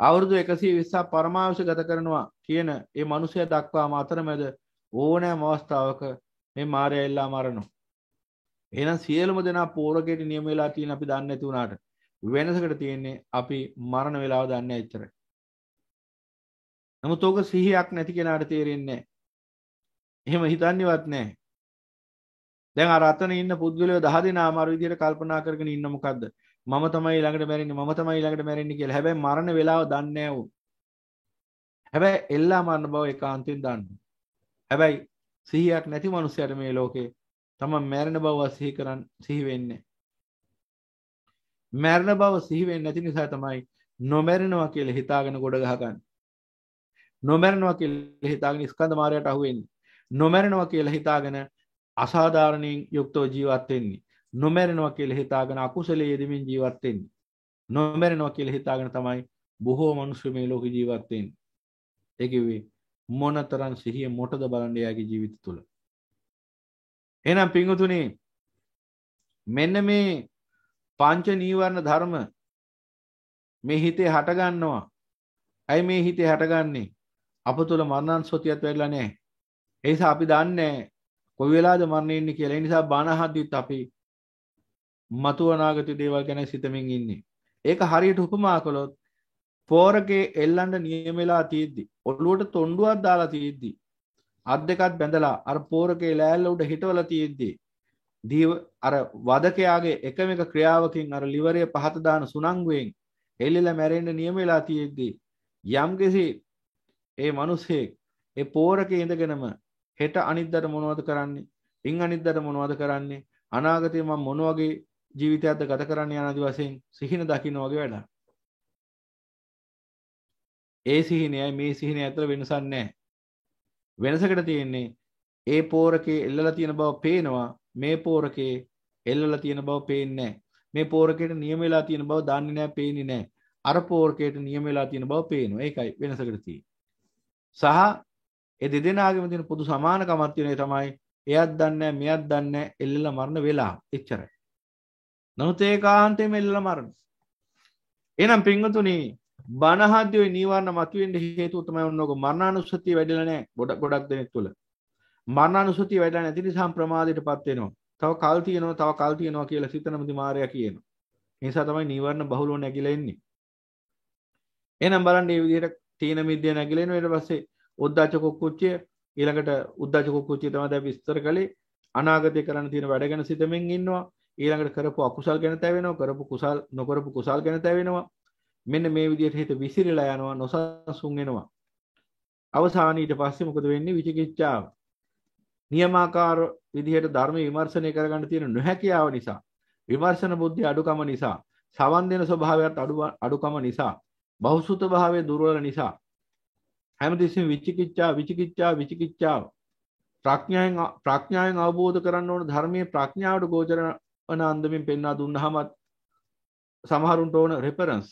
Speaker 2: අවුරුදු 120ක් පරමාවශ ගත කරනවා කියන ඒ මිනිසයා දක්වාම අතරමැද ඕනෑම අවස්ථාවක මේ මායя එල්ලා මරනවා. එහෙනම් සියලුම දෙනා පෝරකයට නියම වෙලා තියෙන අපි දන්නේ නැති වුණාට වෙනසකට තියෙන්නේ අපි මරණ වේලාව දන්නේ නැහැ එච්චරයි. නමුත් ඕක සිහියක් නැති කෙනාට තේරෙන්නේ නැහැ. එහෙම හිතන්නේවත් නැහැ. දැන් අර අතන ඉන්න පුද්ගලයෝ 10 දෙනාම අර විදිහට කල්පනා කරගෙන ඉන්න මොකද්ද? මම තමයි ඊළඟට මැරෙන්නේ මම තමයි ඊළඟට මැරෙන්නේ කියලා. හැබැයි මරණ වේලාව දන්නේ නැහැ උන්. හැබැයි එල්ලා මරණ බව ඒකාන්තයෙන් දන්නවා. හැබැයි සිහියක් නැති මිනිස්සුන්ට මේ ලෝකේ තමයි මැරෙන බව සිහි වෙන්නේ. මැරෙන බව සිහි වෙන්නේ නැති නිසා තමයි නොමැරෙනවා කියලා හිතාගෙන ගොඩ ගහගන්නේ. නොමැරෙනවා කියලා හිතාගෙන ස්කන්ධ මායයට අහු වෙන්නේ. නොමැරෙනවා කියලා හිතාගෙන අසාධාරණයෙන් යුක්තව ජීවත් වෙන්නේ. නොමැරෙනවා කියලා හිතාගෙන අකුසලයේ යෙදමින් ජීවත් වෙන්නේ. නොමැරෙනවා කියලා හිතාගෙන තමයි බොහෝ මිනිස්සු මේ ලෝකේ ජීවත් වෙන්නේ. ඒ කිව්වේ මොනතරම් සිහිය මොටද බලන්න යාගේ ජීවිත තුළ. එහෙනම් පිංගුතුනි මෙන්න මේ පංච නීවරණ ධර්ම මේ හිතේ හට ගන්නවා. ඇයි මේ හිතේ හටගන්නේ? අප තුළ මරණාසෝතියත් වෙලා නැහැ. ඒ නිසා අපි දන්නේ කොයි වෙලාවද මරණය එන්නේ කියලා. ඒ නිසා බණ අහද්දිත් අපි මතු අනාගත දේවල් ගැන සිතමින් ඉන්නේ. ඒක හරියට උපමා කළොත් පෝරකේ එල්ලන්න නියම වෙලා තියෙද්දි ඔළුවට තොණ්ඩුවක් දාලා තියෙද්දි අත් දෙකත් බැඳලා අර පෝරකේ ලෑල්ල උඩ හිටවලා තියෙද්දි අර වදකයාගේ එකම එක ක්‍රියාවකින් අර liverය පහත දාන සුනංගුවෙන් එල්ලලා මැරෙන්න නියම වෙලා තියෙද්දි යම්කිසි ඒ මිනිස්සේ ඒ පෝරකේ ඉඳගෙනම හෙට අනිද්දාට මොනවද කරන්නේ? ඉන් අනිද්දාට මොනවද කරන්නේ? අනාගතේ මම මොන වගේ ජීවිතයක්ද ගත කරන්න යන ආදි වශයෙන් සිහින දකින්න වගේ වැඩක්. ඒ සිහිනයයි මේ සිහිනය අතර වෙනසක් නැහැ. වෙනසකට තියෙන්නේ ඒ පෝරකේ එල්ලලා තියෙන බව පේනවා. මේ පෝරකේ එල්ලලා තියෙන බව පේන්නේ නැහැ. මේ පෝරකේට නියම වෙලා තියෙන බව දන්නේ නැහැ, පේන්නේ නැහැ. අර පෝරකේට නියම වෙලා තියෙන බව පේනවා. ඒකයි වෙනසකට තියෙන්නේ. සහ ඒ දෙදෙනාගේම තියෙන පොදු සමානකමක් තියෙන තමයි එයත් දන්නේ මෙයත් දන්නේ එල්ලලා මරණ වෙලා එච්චරයි. නමුත් ඒකාන්තයෙන්ම එල්ලලා මරණ. එහෙනම් පින්වතුනි බණහද්දී ඔය නීවරණ මතුවෙන්න හේතුව තමයි ඔන්නෝක මරණානුස්සතිය වැඩිලා නැහැ ගොඩක් දෙනෙක් තුල. මරණානුස්සතිය වැඩිලා නැති නිසා ප්‍රමාදයටපත් වෙනවා. තව කල් තියෙනවා කියලා සිතනමදි මායя කියනවා. ඒ නිසා තමයි නීවරණ බහුලව නැగిලා එන්නේ. එහෙනම් බලන්න මේ විදිහට තීන මිද්‍ය නැగిලා එනවා. ඊට පස්සේ උද්දච්ච කුක්කුච්චය ඊළඟට උද්දච්ච කුක්කුච්චය තමයි දැන් විස්තර කළේ. අනාගතේ කරන්න තියෙන වැඩ ගැන සිතමින් ඉන්නවා. ඊළඟට කරපු අකුසල් ගැන තැවෙනවා. කරපු කුසල් නොකරපු කුසල් ගැන තැවෙනවා. මෙන්න මේ විදිහට හිත විසිරලා යනවා, නොසන්සුන් වෙනවා. අවසානයේ ඊට පස්සේ මොකද වෙන්නේ? විචිකිච්ඡාව. නියමාකාර විදිහට ධර්ම විමර්ශනය කරගන්න තියෙන නොහැකියාව නිසා, විමර්ශන බුද්ධිය අඩුකම නිසා, සවන් දෙන ස්වභාවයත් අඩුකම නිසා, බහුසුත භාවයේ දුර්වල නිසා හැමතිස්සෙම විචිකිච්ඡාව ප්‍රඥාවෙන් අවබෝධ කරන්න ඕන ධර්මයේ ප්‍රඥාවට ගෝචර වන අන්දමින් පෙන්වා දුන්නාම සමහරුන්ට ඕන රෙෆරන්ස්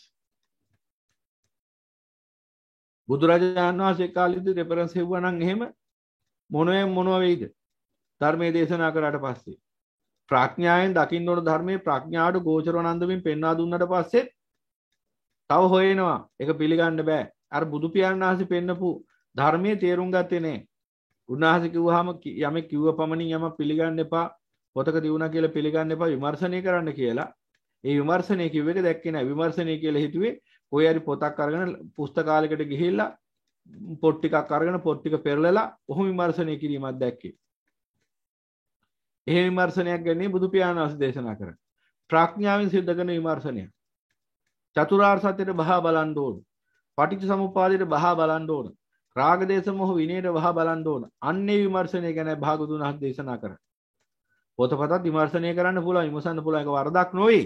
Speaker 2: බුදුරජාණන් වහන්සේ කාලේදී රෙෆරන්ස් හෙව්වා නම් එහෙම මොනව වෙයිද? ධර්මයේ දේශනා කරාට පස්සේ ප්‍රඥාවෙන් දකින්න ඕන ධර්මයේ ප්‍රඥාවට ගෝචර වන අන්දමින් පෙන්වා දුන්නට පස්සේ තව හොයනවා. ඒක පිළිගන්න බෑ. අර බුදු පියාණන් වහන්සේ පෙන්නපු ධර්මයේ තේරුම් ගත්තේ නෑ. උන්වහන්සේ කිව්වහම යමෙක් කිව්ව පමණින් යමක් පිළිගන්න එපා. පොතක දිනුනා කියලා පිළිගන්න එපා. විමර්ශනය කරන්න කියලා. ඒ විමර්ශනය කිව්ව එක දැක්කේ නෑ. විමර්ශනය කියලා හිතුවේ කොයි හරි පොතක් අරගෙන පුස්තකාලයකට ගිහිල්ලා පොත් ටිකක් අරගෙන පොත් ටික පෙරලලා ඔහොම විමර්ශනය කිරීමක් දැක්කේ. එහෙම විමර්ශනයක් ගන්නේ බුදු පියාණන් වහන්සේ දේශනා කරා. ප්‍රඥාවෙන් සිද්ධ කරන විමර්ශනයක්. චතුරාර්ය සත්‍යයට බහා බලන්න ඕන. පටිච්ච සමුප්පාදයට බහා බලන්න ඕන. රාග දේශ මොහ විනයට බහා බලන්න ඕන. අන්නේ විමර්ශනය ගැන භාගතුන් වහන්සේ දේශනා කරා. පොතපතත් විමර්ශනය කරන්න පුළුවන්, විමසන්න පුළුවන්. ඒක වරදක් නෙවෙයි.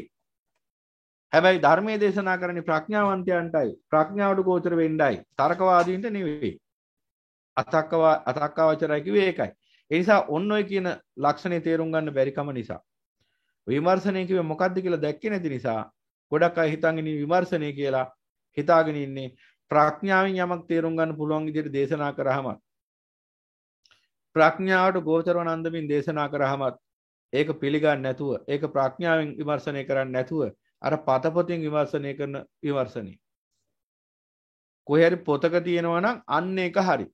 Speaker 2: හැබැයි ධර්මයේ දේශනා කරන්නේ ප්‍රඥාවන්තයන්ටයි. ප්‍රඥාවට ගෝචර වෙන්නයි. තර්කවාදීන්ට නෙවෙයි. අතක්කවචරයි කිව්වේ ඒකයි. ඒ නිසා ඔන්න ඔය කියන ලක්ෂණේ තේරුම් ගන්න බැරි කම නිසා විමර්ශනය කිව්වේ මොකද්ද කියලා දැක්කේ නැති නිසා ගොඩක් අය හිතන් ඉන්නේ විමර්ශනය කියලා හිතාගෙන ඉන්නේ. ප්‍රඥාවෙන් යමක් තේරුම් ගන්න පුළුවන් විදිහට දේශනා කරාම ප්‍රඥාවට ගෝචර වන අන්දමින් දේශනා කරාම ඒක පිළිගන්නේ නැතුව ඒක ප්‍රඥාවෙන් විමර්ශනය කරන්නේ නැතුව අර පතපොතින් විමර්ශනය කරන විමර්ශනය කොහේ හරි පොතක තියෙනවා නම් අන්න ඒක හරි.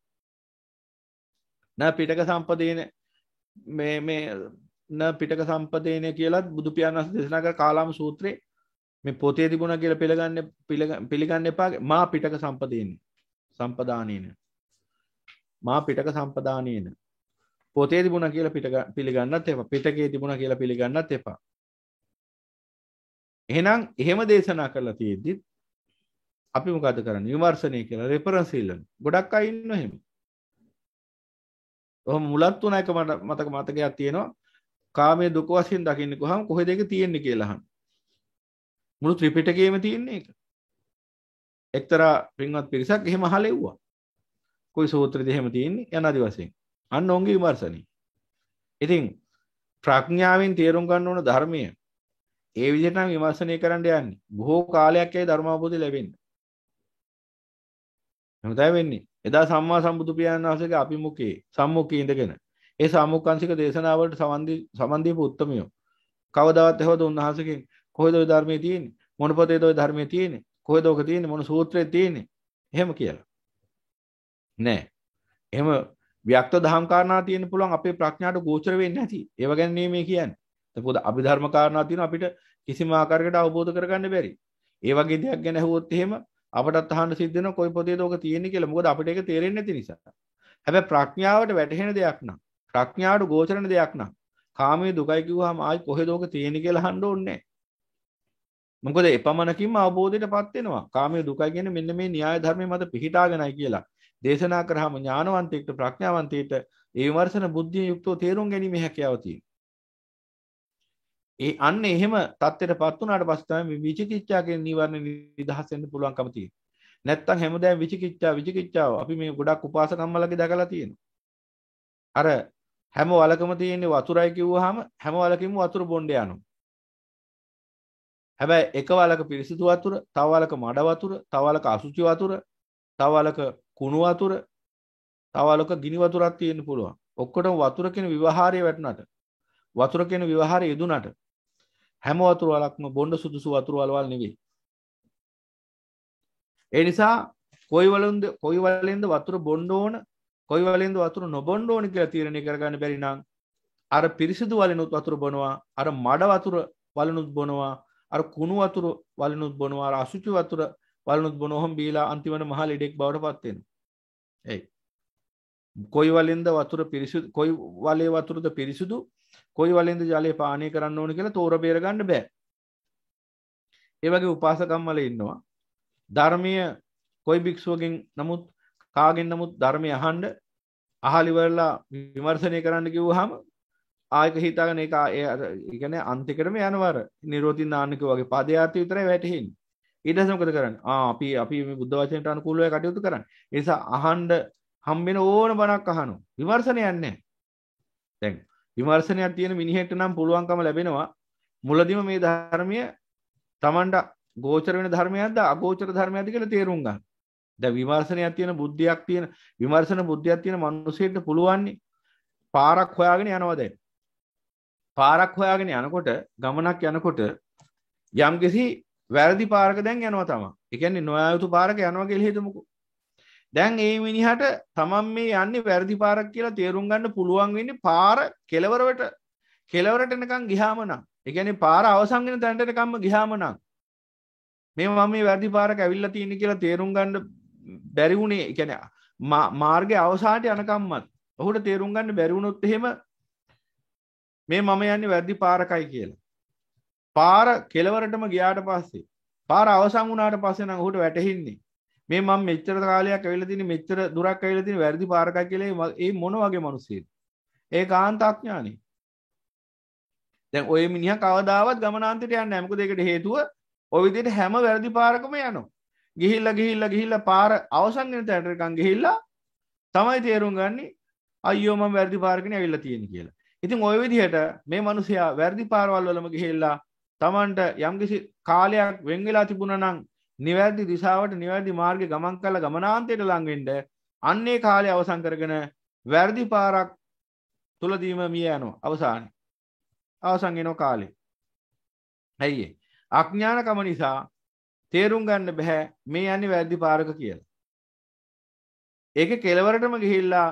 Speaker 2: න පිටක සම්පදේන මේ න පිටක සම්පදේන කියලා බුදු පියාණන් වහන්සේ දේශනා කර කාලාම සූත්‍රේ මේ පොතේ තිබුණා කියලා පිළිගන්න එපා. මා පිටක සම්පදානේන මා පිටක සම්පදානේන පොතේ තිබුණා කියලා පිළිගන්නත් එපා. පිටකේ තිබුණා කියලා පිළිගන්නත් එපා. එහෙනම් එහෙම දේශනා කරලා තියෙද්දි අපි මොකද කරන්නේ? විමර්ශනය කියලා රෙෆරන්ස් ඉල්ලන. ගොඩක් අය ඉන්නවා එහෙම. ඔහොම මුලත් තුන එක මතකයක් තියෙනවා. කාමයේ දුක වශයෙන් දකින්නේ කොහොම කොහෙද ඒක තියෙන්නේ කියලා අහන. මුළු ත්‍රිපිටකයේම තියෙන එක. එක්තරා පින්වත් පිරිසක් එහෙම අහලෙව්වා. કોઈ සූත්‍රෙද එහෙම තියෙන්නේ යනාදි වශයෙන්. අන්න ඔවුන්ගේ විමර්ශනයි. ඉතින් ප්‍රඥාවෙන් තේරුම් ගන්න ඕන ධර්මය ඒ විදිහට නම් විමර්ශනය කරන්න යන්නේ. බොහෝ කාලයක් ඒ ධර්ම අවබෝධය ලැබෙන්නේ. එහෙම තමයි වෙන්නේ. එදා සම්මා සම්බුදු පියාණන් වහන්සේගේ අභිමුඛයේ සම්මුඛයේ ඉඳගෙන ඒ සම්මුඛාංශික දේශනාවලට සමන් දීපු උත්තමයෝ කවදාවත් එහෙවද උන්වහන්සේගෙන් කොහෙද ওই ධර්මයේ තියෙන්නේ? මොන පොතේද ওই ධර්මයේ තියෙන්නේ? කොහෙද ඔක තියෙන්නේ? මොන සූත්‍රයේ තියෙන්නේ? එහෙම කියලා. නෑ. එහෙම ව්‍යක්ත දහම් කාරණා තියෙන්න පුළුවන් අපේ ප්‍රඥාට ගෝචර වෙන්නේ නැති. ඒව ගැන නෙමෙයි කියන්නේ. මොකද අභිධර්ම කාරණා තියෙනවා අපිට කිසිම ආකාරයකට අවබෝධ කරගන්න බැරි. ඒ වගේ දෙයක් ගැන අහුවොත් එහෙම අපටත් අහන්න සිද්ධ වෙනවා කොයි පොතේද ඔක තියෙන්නේ කියලා. මොකද අපිට ඒක තේරෙන්නේ නැති නිසා. හැබැයි ප්‍රඥාවට වැටහෙන දෙයක් නම්, ප්‍රඥාවට ගෝචරන දෙයක් නම්, කාමයේ දුකයි කිව්වහම ආයි කොහෙද ඔක තියෙන්නේ කියලා අහන්න ඕනේ නැහැ. මොකද එපමණකින්ම අවබෝධයටපත් වෙනවා. කාමයේ දුකයි කියන්නේ මෙන්න මේ න්‍යාය ධර්මයේ මත පිහිටාගෙනයි කියලා. දේශනා කරාම ඥානවන්තයෙක්ට ප්‍රඥාවන්තයෙක්ට ඒ විමර්ශන බුද්ධිය යුක්තව තේරුම් ගැනීමේ හැකියාව තියෙනවා. ඒ අන්න එහෙම தත්ත්වයටපත් වුණාට පස්සේ තමයි විචිකිච්ඡා කියන නිවර්ණ නිදහස් වෙන්න පුළුවන්කම තියෙන්නේ. නැත්තම් හැමදාම විචිකිච්ඡාව අපි මේ ගොඩක් උපාසකම්මලගේ දැකලා තියෙනවා. අර හැම වලකම තියෙන්නේ වතුරයි කිව්වහම හැම වලකින්ම වතුර බොණ්ඩ යනවා. හැබැයි එක වලක පිරිසිදු වතුර, තව වලක මඩ වතුර, තව වලක අසුචි වතුර, තව වලක කුණු වතුර, තව වලක ගිනි වතුරක් තියෙන්න පුළුවන්. ඔක්කොටම වතුර කියන විවහාරය වැටුණාට වතුර කියන විවහාරය යෙදුණාට හැම වතුර වලක්ම බොණ්ඩ සුදුසු වතුර වලවල් නෙවෙයි. ඒ නිසා කොයි වලින්ද වතුර බොන්න ඕන කොයි වලින්ද වතුර නොබොන්න ඕන කියලා තීරණය කරගන්න බැරි නම් අර පිරිසිදු වලිනුත් වතුර බොනවා අර මඩ වතුර වලිනුත් බොනවා අර කුණු වතුර වලිනුත් බොනවා අර අසුචි වතුර වලිනුත් බොනොහොම බීලා අන්තිමට මහ ලෙඩෙක් බවට පත් වෙනවා. එයි කොයි වලින්ද වතුර පිරිසිදු කොයි වලේ වතුරද පිරිසිදු කොයි වලින්ද ජලය පානය කරන්න ඕන කියලා තෝර බේර ගන්න බෑ. ඒ වගේ උපාසකම්මල ඉන්නවා. ධර්මීය කොයි භික්ෂුවකින් නමුත් කාගෙන් නමුත් ධර්මය අහන්න අහලි වරලා විමර්ශනය කරන්න කිව්වහම ආයක හිතාගෙන ඒක ඒ කියන්නේ අන්තිකටම යනවර නිරෝධින් නාන්නක වගේ පදයාර්ථය විතරයි වැටෙන්නේ. ඊට පස්සේ මොකද කරන්නේ? අපි මේ බුද්ධ වචනයට අනුකූලව කටයුතු කරන්නේ. ඒ නිසා අහන්න හම්බෙන ඕන බණක් අහනවා. විමර්ශනයක් නැහැ. දැන් විමර්ශනයක් තියෙන මිනිහෙට නම් පුළුවන්කම ලැබෙනවා මුලදිම මේ ධර්මය Tamanda ගෝචර වෙන ධර්මයක්ද අගෝචර ධර්මයක්ද කියලා තේරුම් ගන්න. දැන් විමර්ශනයක් තියෙන බුද්ධියක් තියෙන විමර්ශන බුද්ධියක් තියෙන මිනිසෙට පුළුවන් පාරක් හොයාගෙන යනවා දැන්. පාරක් හොයාගෙන යනකොට ගමනක් යනකොට යම්කිසි වැරදි පාරක දැන් යනවා තමයි. ඒ කියන්නේ නොයා යුතු පාරක යනවා කියලා හිතමුකෝ. දැන් මේ මිනිහට තමන් මේ යන්නේ වැරදි පාරක් කියලා තේරුම් ගන්න පුළුවන් වෙන්නේ පාර කෙලවරට එනකන් ගියාම නම්. ඒ කියන්නේ පාර අවසන් වෙන තැනට එනකම්ම ගියාම නම් මේ මම මේ වැරදි පාරක ඇවිල්ලා තියෙන්නේ කියලා තේරුම් ගන්න බැරි වුණේ. ඒ කියන්නේ මාර්ගයේ අවසානට යනකම්මත් ඔහුට තේරුම් ගන්න බැරි වුණොත් එහෙම මේ මම යන්නේ වැරදි පාරකයි කියලා. පාර කෙලවරටම ගියාට පස්සේ පාර අවසන් වුණාට පස්සේ නම් ඔහුට වැටහෙන්නේ මේ මම මෙච්චර කාලයක් ඇවිල්ලා තියෙන්නේ මෙච්චර දුරක් ඇවිල්ලා තියෙන්නේ වැරදි පාරකයි කියලා. ඒ මොන වගේ මිනිස්සෙද? ඒ කාන්ත අඥානෙ. දැන් ඔය මිනිහා කවදාවත් ගමනාන්තයට යන්නේ නැහැ. මොකද ඒකට හේතුව ඔය විදිහට හැම වැරදි පාරකම යනවා. ගිහිල්ලා පාර අවසන් වෙන තැනට නිකන් ගිහිල්ලා තමයි තේරුම් ගන්නේ අයියෝ මම වැරදි පාරකනේ ඇවිල්ලා තියෙන්නේ කියලා. ඉතින් ওই විදිහට මේ මිනිසයා වැරදි පාරවල් වලම ගිහිල්ලා Tamanට යම්කිසි කාලයක් වෙන් වෙලා තිබුණා නම් නිවැරදි දිශාවට නිවැරදි මාර්ගේ ගමන් කරලා ගමනාන්තයට ලඟ වෙන්න අන්නේ කාලය අවසන් කරගෙන වැරදි පාරක් තුලදීම මිය යනවා අවසානයේ. අවසන් වෙන කාලේ. ඇයි අඥානකම නිසා තේරුම් ගන්න බෑ මේ යන්නේ වැරදි පාරක කියලා. ඒකේ කෙලවරටම ගිහිල්ලා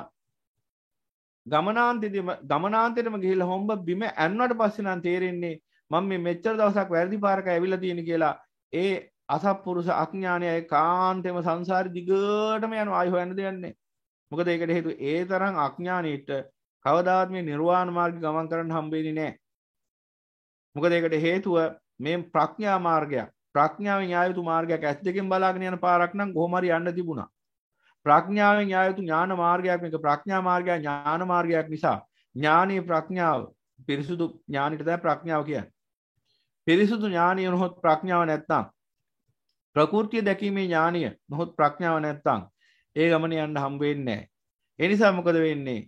Speaker 2: ගමනාන්තයටම ගිහිල්ලා හොම්බ බිම ඇන්නුවට පස්සේ නම් තේරෙන්නේ මම මේ මෙච්චර දවසක් වැරදි පාරක ඇවිල්ලා තියෙන කියලා. ඒ අසත්පුරුෂ අඥානය කාන්තේම සංසාරේ දිගටම යනවා ආයි හොයන්න දෙයක් නැහැ. මොකද ඒකට හේතුව ඒ තරම් අඥානෙට කවදාවත් මේ නිර්වාණ මාර්ගය ගමන් කරන්න හම්බෙන්නේ නැහැ. මොකද ඒකට හේතුව මේ ප්‍රඥා මාර්ගයක්. ප්‍රඥාවෙන් යායුතු මාර්ගයක් ඇස් දෙකෙන් බලාගෙන යන පාරක් නම් කොහොම හරි යන්න තිබුණා. ප්‍රඥාවෙන් යායුතු ඥාන මාර්ගයක් මේක ප්‍රඥා මාර්ගය ඥාන මාර්ගයක් නිසා ඥානීය ප්‍රඥාව පිරිසුදු ඥානෙට තමයි ප්‍රඥාව කියන්නේ. පිරිසුදු ඥානිය නොහොත් ප්‍රඥාව නැත්තම් ප්‍රകൃතිය දැකීමේ ඥානිය නොහොත් ප්‍රඥාව නැත්තම් ඒ ගමන යන්න හම්බ වෙන්නේ නැහැ. ඒ නිසා මොකද වෙන්නේ?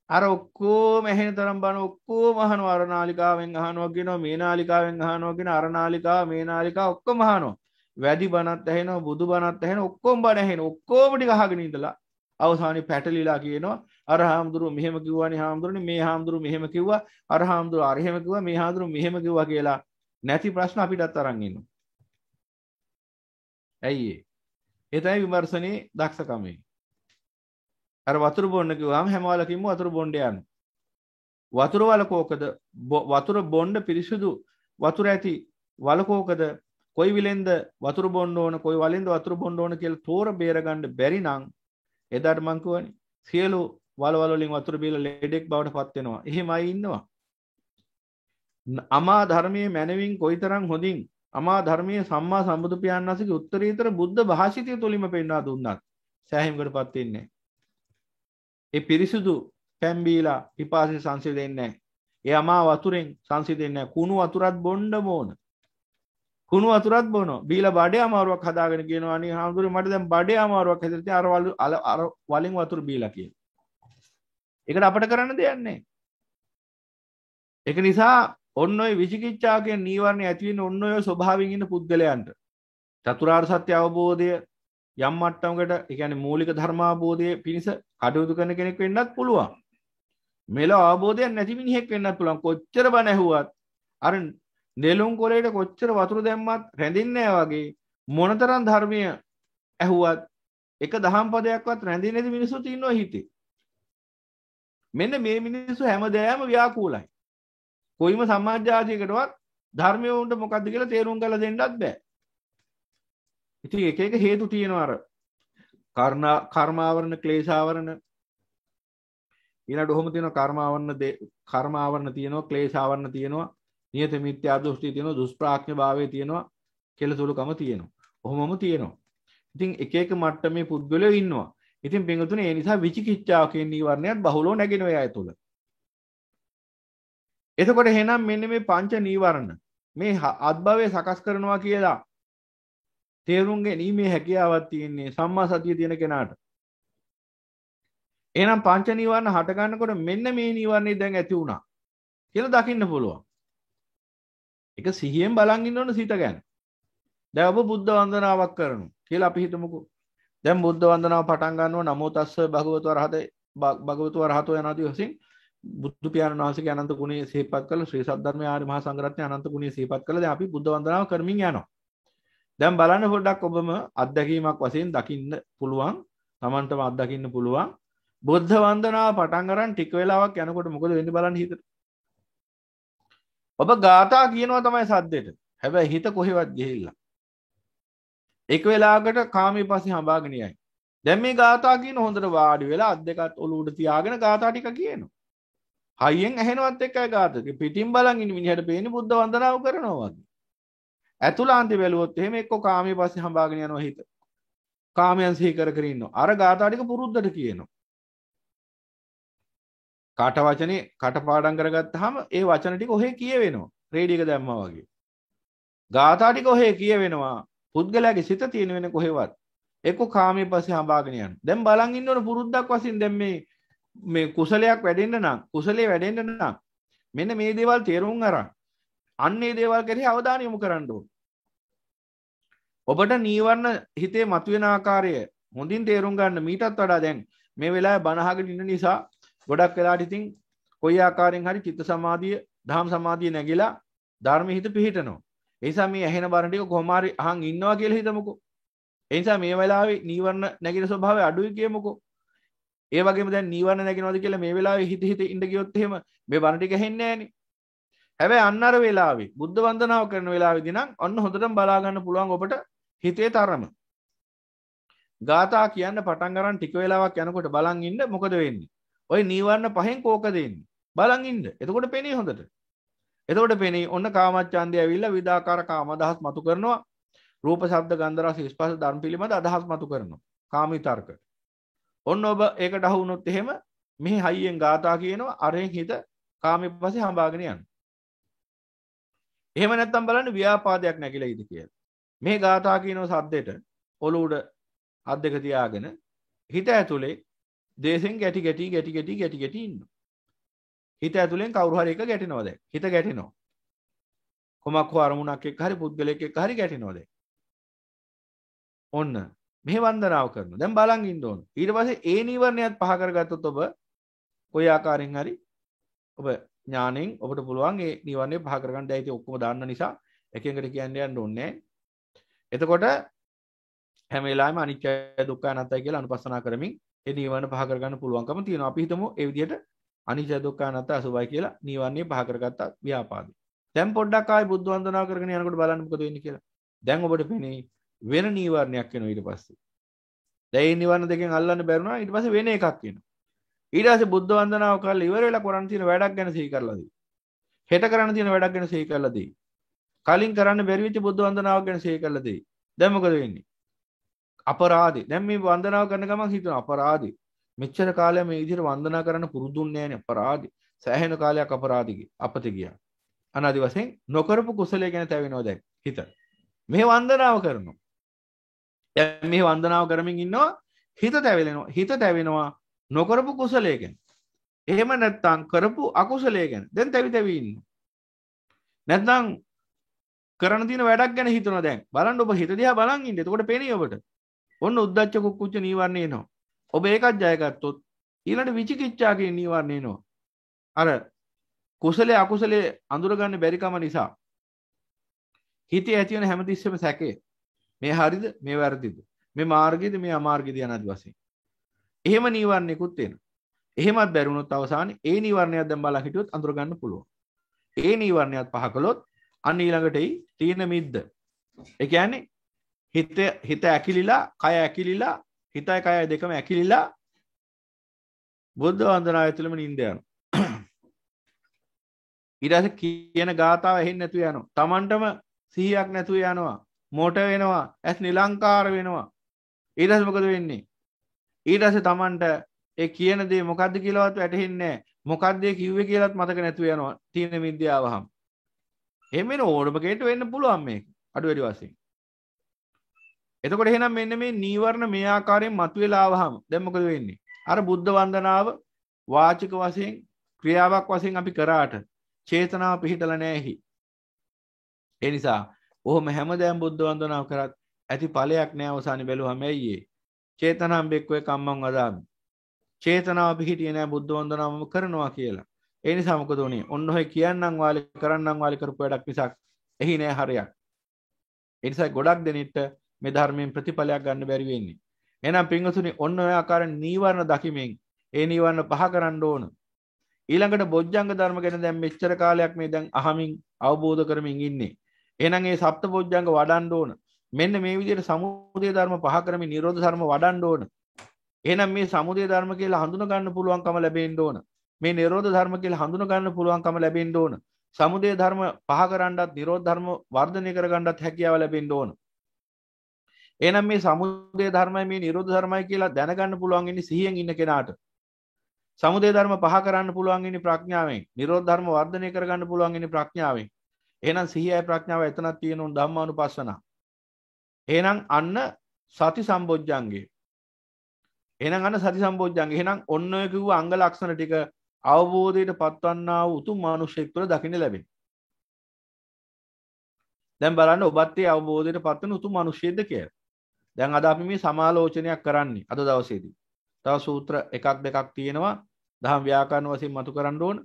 Speaker 2: අර ඔක්කොම ඇහෙන තරම් බන ඔක්කොම අහනවා. අර නාලිකාවෙන් අහනවා කියනවා මේ නාලිකාවෙන් අහනවා කියන අර නාලිකාව මේ නාලිකාව ඔක්කොම අහනවා. වැඩි බණත් ඇහෙනවා බුදු බණත් ඇහෙනවා ඔක්කොම බණ ඇහෙනවා. ඔක්කොම ටික අහගෙන ඉඳලා අවසානයේ පැටලිලා කියනවා අර හාමුදුරුවෝ මෙහෙම කිව්වානේ හාමුදුරනේ මේ හාමුදුරුවෝ මෙහෙම කිව්වා අර හාමුදුරුවෝ අර එහෙම කිව්වා මේ හාමුදුරුවෝ මෙහෙම කිව්වා කියලා නැති ප්‍රශ්න අපිටත් අරන් ඉන්නවා. ඇයි ඒ තමයි විමර්ශනයේ දක්ෂකම. අර වතුර බොන්න කිව්වම හැම වලකින්ම වතුර බොන්න යනවා. වතුර වල කෝකද වතුර බොන්න පිරිසුදු වතුර ඇති වල කෝකද කොයි විලෙන්ද වතුර බොන්න ඕන කොයි වලින්ද වතුර බොන්න ඕන කියලා තෝර බේර ගන්න බැරි නම් එදාට මං කියවනේ සියලු වලවල වලින් වතුර බීලා ලෙඩෙක් බවට පත් වෙනවා. එහෙමයි ඉන්නවා. අමා ධර්මයේ මැනවින් කොයිතරම් හොඳින් අමා ධර්මයේ සම්මා සම්බුදු පියාණන් වහන්සේගේ උත්තරීතර බුද්ධ භාෂිතය තුලින්ම පෙන්වා දුන්නත් සෑහීමකටපත් වෙන්නේ නැහැ. ඒ පිරිසුදු පැම්බීලා පිපාසය සංසිඳෙන්නේ නැහැ. ඒ අමා වතුරෙන් සංසිඳෙන්නේ නැහැ. කුණු වතුරත් බොන්න ඕන. කුණු වතුරත් බොනවා. බීලා බඩේ අමාරුවක් හදාගෙන කියනවා අනේ හාමුදුරුවෝ මට දැන් බඩේ අමාරුවක් හැදෙලා තියෙන අර වලින් වතුර බීලා කියලා. ඒකට අපිට කරන්න දෙයක් නැහැ. ඒක නිසා ඔන්න ඔය විචිකිච්ඡා කියන නීවරණ ඇති වෙන ඔන්න ඔය ස්වභාවයෙන් ඉන්න පුද්ගලයන්ට චතුරාර්ය සත්‍ය අවබෝධය යම් මට්ටමකට ඒ කියන්නේ මූලික ධර්මාවබෝධයේ පිණිස කටයුතු කරන කෙනෙක් වෙන්නත් පුළුවන්. මෙලොව අවබෝධයක් නැති මිනිහෙක් වෙන්නත් පුළුවන්. කොච්චර බණ ඇහුවත් අර නෙළුම් කොරේට කොච්චර වතුර දැම්මත් රැඳෙන්නේ නැහැ වගේ මොනතරම් ධර්මය ඇහුවත් එක දහම් පදයක්වත් රැඳෙන්නේ නැති මිනිස්සුත් ඉන්නවා හිතේ. මෙන්න මේ මිනිස්සු හැමදේම ව්‍යාකූලයි. කොයිම සමාජාතියකටවත් ධර්මය උන්ට මොකද්ද කියලා තේරුම් ගන්න දෙන්නත් බෑ. ඉතින් එක එක හේතු තියෙනවා අර කර්මාවරණ ක්ලේශාවරණ ඊළඟට ඔහොම තියෙනවා කර්මාවරණ තියෙනවා ක්ලේශාවරණ තියෙනවා නියත මිත්‍යා දෘෂ්ටි තියෙනවා දුෂ්ප්‍රාඥ භාවය තියෙනවා කෙලසුලුකම තියෙනවා. ඔහොමම තියෙනවා. ඉතින් එක එක මට්ටමේ පුද්ගලයෝ ඉන්නවා. ඉතින් පින්වතුනි ඒ නිසා විචිකිච්ඡාව කියන නීවරණයත් බහුලව නැගෙනවා ඒ අය තුළ. එතකොට එහෙනම් මෙන්න මේ පංච නීවරණ මේ අත්භවයේ සකස් කරනවා කියලා තේරුම් ගැනීමේ හැකියාවක් තියෙන්නේ සම්මා සතිය තියෙන කෙනාට. එහෙනම් පංච නීවරණ හට ගන්නකොට මෙන්න මේ නීවරණේ දැන් ඇති වුණා කියලා දකින්න පුළුවන්. ඒක සිහියෙන් බලන් ඉන්න ඕන සිත ගැන. දැන් ඔබ බුද්ධ වන්දනාවක් කරනවා කියලා අපි හිතමුකෝ. දැන් බුද්ධ වන්දනාව පටන් ගන්නවා නමෝ තස්ස භගවතු වරහතෝ යනාදී වශයෙන් බුදු පියාණන් වහන්සේගේ අනන්ත ගුණය සිහිපත් කළ ශ්‍රී සද්ධර්මයේ ආර්ය මහා සංඝරත්නයේ අනන්ත ගුණය සිහිපත් කළා. දැන් අපි බුද්ධ වන්දනාව කරමින් යනවා. දැන් බලන්න පොඩ්ඩක් ඔබම අත්දැකීමක් වශයෙන් දකින්න පුළුවන්. Tamanටම අත්දකින්න පුළුවන්. බුද්ධ වන්දනාව පටන් ගන්න ටික වෙලාවක් යනකොට මොකද වෙන්නේ බලන්න හිතට. ඔබ ගාථා කියනවා තමයි සද්දෙට. හැබැයි හිත කොහෙවත් ගිහිල්ලා. එක වෙලාවකට කාමයේ පස්සේ හඹාගෙන යයි. දැන් මේ ගාථා කියන හොඳට වාඩි වෙලා අත් දෙකත් ඔලුවට තියාගෙන ගාථා ටික කියනවා. හයියෙන් ඇහෙනවත් එක්කයි ගාථා. පිටින් බලන් ඉන්න මිනිහට පේන්නේ බුද්ධ වන්දනාව කරනවා වගේ. ඇතුළාන්තේ බැලුවොත් එහෙම එක්ක කාමයේ පස්සේ හඹාගෙන යනවා හිත. කාමයන් සිහි කර කර ඉන්නවා. අර ගාථා ටික පුරුද්දට කියනවා. කාට වචනේ කටපාඩම් කරගත්තාම ඒ වචන ටික ඔහේ කියවෙනවා. රේඩියක දැම්මා වගේ. ගාථා ටික ඔහේ කියවෙනවා. පුද්ගලයාගේ සිත තියෙන වෙන කොහෙවත්. එක්ක කාමයේ පස්සේ හඹාගෙන යන. දැන් බලන් ඉන්න ඕන පුරුද්දක් වශයෙන් දැන් මේ කුසලයක් වැඩෙන්න නම් කුසලයේ වැඩෙන්න නම් මෙන්න මේ දේවල් තේරුම් අරන් අන්නේ දේවල් කෙරෙහි අවධානය යොමු කරන්න ඕන. ඔබට නීවරණ හිතේ මතුවෙන ආකාරය හොඳින් තේරුම් ගන්න මීටත් වඩා දැන් මේ වෙලාවේ බණ අහගෙන ඉන්න නිසා ගොඩක් වෙලාට ඉතින් කොයි ආකාරයෙන් හරි චිත්ත සමාධිය, ධම්ම සමාධිය නැగిලා ධර්මයේ හිත පිහිටනවා. ඒ නිසා මේ ඇහෙන බණ ටික කොහොම හරි අහන් ඉන්නවා කියලා හිතමුකෝ. ඒ නිසා මේ වෙලාවේ නීවරණ නැගින ස්වභාවය අඩුයි කියමුකෝ. ඒ වගේම දැන් නීවරණ නැගිනවද කියලා මේ වෙලාවේ හිත ඉඳ ගියොත් එහෙම මේ බණ ටික ඇහෙන්නේ නැහනේ. හැබැයි අන්නර වෙලාවේ බුද්ධ වන්දනාව කරන වෙලාවේදී නම් ඔන්න හොඳටම බලා ගන්න පුළුවන් ඔබට හිතේ තරම. ගාථා කියන්න පටන් ගන්න ටික වෙලාවක් යනකොට බලන් ඉන්න මොකද වෙන්නේ? ওই නීවරණ පහෙන් කෝකද එන්නේ? බලන් ඉන්න. එතකොට පෙනේ හොඳට. එතකොට පෙනේ ඔන්න කාමච්ඡන්දය ඇවිල්ලා විවිධාකාර කාම අදහස් මතු කරනවා. රූප, ශබ්ද, ගන්ධ, රස, ස්පර්ශ ධර්ම පිළිබඳ අදහස් මතු කරනවා. කාම විතර්ක. ඔන්න ඔබ ඒකට අහු වුණොත් එහෙම මෙහි හයියෙන් ගාථා කියනවා අරෙන් හිත කාමයේ පස්සේ හඹාගෙන යනවා. එහෙම නැත්නම් බලන්න ව්‍යාපාදයක් නැగిලා ඉද කියලා. මේ ගාථා කියනෝ සද්දෙට ඔලු උඩ අත් දෙක තියාගෙන හිත ඇතුලේ දේශෙන් ගැටි ඉන්නවා. හිත ඇතුලෙන් කවුරු හරි එක ගැටෙනවා දැන්. හිත ගැටෙනවා. කොමක් හෝ අරමුණක් එක්ක හරි පුද්ගලයෙක් එක්ක හරි ගැටෙනවා දැන්. ඔන්න මෙහෙ වන්දනාව කරනවා. දැන් බලන් ඉන්න ඕන. ඊට පස්සේ ඒ නීවරණයත් පහ කරගත්තොත් ඔබ කොයි ආකාරයෙන් හරි ඔබ ඥාණයෙන් ඔබට පුළුවන් ඒ නීවරණය පහ කරගන්න. දැන් ඉතින් ඔක්කොම දාන්න නිසා එකෙන්කට කියන්න යන්න ඕනේ නැහැ. එතකොට හැම වෙලාවෙම අනිත්‍ය දුක්ඛ අනාත්තයි කියලා අනුපස්සනා කරමින් ඒ නීවරණ පහ කරගන්න පුළුවන්කම තියෙනවා. අපි හිතමු ඒ විදිහට අනිත්‍ය දුක්ඛ අනාත්ත අසුභයි කියලා නීවරණය පහ කරගත්ත ව්‍යාපාදේ. දැන් පොඩ්ඩක් ආයි බුද්ධ වන්දනාව කරගෙන යනකොට බලන්න මොකද වෙන්නේ කියලා. දැන් ඔබට පේන්නේ වෙන නීවරණයක් එනවා ඊට පස්සේ. දැන් මේ නීවරණ දෙකෙන් අල්ලන්න බැරුණා ඊට පස්සේ වෙන එකක් එනවා. ඊට පස්සේ බුද්ධ වන්දනාව කරලා ඉවර වෙලා කරන්න තියෙන වැඩක් ගැන සිහි කරලා දෙයි. හෙට කරන්න තියෙන වැඩක් ගැන සිහි කරලා දෙයි. කලින් කරන්න බැරි වෙච්ච බුද්ධ වන්දනාවක් ගැන සිහි කරලා දෙයි. දැන් මොකද වෙන්නේ? අපරාධේ. දැන් මේ වන්දනාව කරන ගමන් හිතන අපරාධේ. මෙච්චර කාලයක් මේ විදිහට වන්දනා කරන්න පුරුදුන්නේ නැහැනේ අපරාධේ. සෑහෙන කාලයක් අපරාධිගේ අපතේ ගියා. අනාදි වශයෙන් නොකරපු කුසලයේ ගැන තැවෙනවා දැන් හිත. මේ වන්දනාව කරනවා. දැන් මේ වන්දනාව කරමින් ඉන්නවා හිත තැවෙලෙනවා. හිත තැවෙනවා නොකරපු කුසලයේ ගැන. එහෙම නැත්නම් කරපු අකුසලයේ ගැන. දැන් තැවි ඉන්නවා. නැත්නම් කරන්න තියෙන වැඩක් ගැන හිතනවා දැන්. බලන්න ඔබ හිත දිහා බලන් ඉන්න. එතකොට පේන්නේ ඔබට. ඔන්න උද්දච්ච කුක්කුච්ච නීවරණ එනවා. ඔබ ඒකත් ජය ගත්තොත් ඊළඟ විචිකිච්ඡා කියන නීවරණ එනවා. අර කුසලයේ අකුසලයේ අඳුරගන්න බැරි කම නිසා හිතේ ඇති වෙන හැමතිස්සෙම සැකේ. මේ හරිද? මේ වැරදිද? මේ මාර්ගයේද මේ අමාර්ගයේද යන ආදි වශයෙන්. එහෙම නීවරණයකුත් වෙනවා. එහෙමත් බැරි වුණොත් අවසානයේ ඒ නීවරණයක් දැන් බලලා හිටියොත් අඳුර ගන්න පුළුවන්. ඒ නීවරණයත් පහ කළොත් අන්න ඊළඟට තීන මිද්ද. ඒ කියන්නේ හිත ඇකිලිලා, කය ඇකිලිලා, හිතයි කයයි දෙකම ඇකිලිලා බුද්ධ වන්දනාව ඇතුළෙම නිින්ද යනවා. ඊට පස්සේ කියන ගාතාව ඇහෙන්නේ නැතුව යනවා. Tamanටම සිහියක් නැතුව යනවා. මොට වෙනවා. ඇස් නිලංකාර වෙනවා. ඊට පස්සේ මොකද වෙන්නේ? ඊට පස්සේ Tamanට ඒ කියන දේ මොකද්ද කියලාවත් වැටහෙන්නේ නැහැ. මොකද්ද ඒ කිව්වේ කියලාත් මතක නැතුව යනවා. තීන මිද්‍යාවහම. එහෙම වෙන ඕනම කෙනෙක්ට වෙන්න පුළුවන් මේක. අඩු වැඩි වශයෙන්. එතකොට එහෙනම් මෙන්න මේ නීවරණ මේ ආකාරයෙන් මතුවලා ආවහම දැන් මොකද වෙන්නේ? අර බුද්ධ වන්දනාව වාචික වශයෙන් ක්‍රියාවක් වශයෙන් අපි කරාට චේතනාව පිහිටලා නැහැ. ඒ නිසා ඔහොම හැමදාම බුද්ධ වන්දනාව කරත් ඇති ඵලයක් නැහැ. අවසානයේ බැලුවම ඇයි චේතනාම් බෙක්කේ කම්මං වදාමි. චේතනාව පිහිටියේ නැහැ බුද්ධ වන්දනාවම කරනවා කියලා. ඒ නිසා මොකද උනේ? ඔන්න ඔය කියන්නම් වාලේ කරන්නම් වාලේ කරපු වැඩක් මිසක් එහි නෑ හරයක්. ඒ නිසා ගොඩක් දෙනෙට මේ ධර්මයෙන් ප්‍රතිඵලයක් ගන්න බැරි වෙන්නේ. එහෙනම් පින්වතුනි ඔන්න ඔය ආකාරයෙන් නීවරණ දකිමින් ඒ නීවරණ පහ කරන්න ඕන. ඊළඟට බොජ්ජංග ධර්ම ගැන දැන් මෙච්චර කාලයක් මේ දැන් අහමින් අවබෝධ කරමින් ඉන්නේ. එහෙනම් මේ සප්ත බොජ්ජංග වඩන්න ඕන. මෙන්න මේ විදිහට සමුදය ධර්ම පහ කරමින් නිරෝධ ධර්ම වඩන්න ඕන. එහෙනම් මේ සමුදය ධර්ම කියලා හඳුන ගන්න පුළුවන්කම ලැබෙන්න ඕන. මේ නිරෝධ ධර්ම කියලා හඳුන ගන්න පුළුවන්කම ලැබෙන්න ඕන. සමුදය ධර්ම පහ කරන්නත් නිරෝධ ධර්ම වර්ධනය කරගන්නත් හැකියාව ලැබෙන්න ඕන. එහෙනම් මේ සමුදය ධර්මයි මේ නිරෝධ ධර්මයි කියලා දැනගන්න පුළුවන් ඉන්නේ සිහියෙන් ඉන්න කෙනාට. සමුදය ධර්ම පහ කරන්න පුළුවන් ඉන්නේ ප්‍රඥාවෙන්. නිරෝධ ධර්ම වර්ධනය කරගන්න පුළුවන් ඉන්නේ ප්‍රඥාවෙන්. එහෙනම් සිහියයි ප්‍රඥාව එතනක් තියෙන උන් ධම්මානුපස්සන. එහෙනම් අන්න සති සම්බොජ්ජංගේ. එහෙනම් අන්න සති සම්බොජ්ජංගේ. එහෙනම් ඔන්න ඔය කිව්ව අංග ලක්ෂණ ටික අවබෝධයට පත්වන්නා වූ උතුම් මානුෂයෙක් තුළ දකින්න ලැබෙන. දැන් බලන්න ඔබත් ඒ අවබෝධයට පත්වන උතුම් මානුෂයෙක්ද කියලා. දැන් අද අපි මේ සමාලෝචනයක් කරන්නේ අද දවසේදී. තව සූත්‍ර එකක් දෙකක් තියෙනවා. දහම් ව්‍යාකරණ වශයෙන් මතු කරන්න ඕන.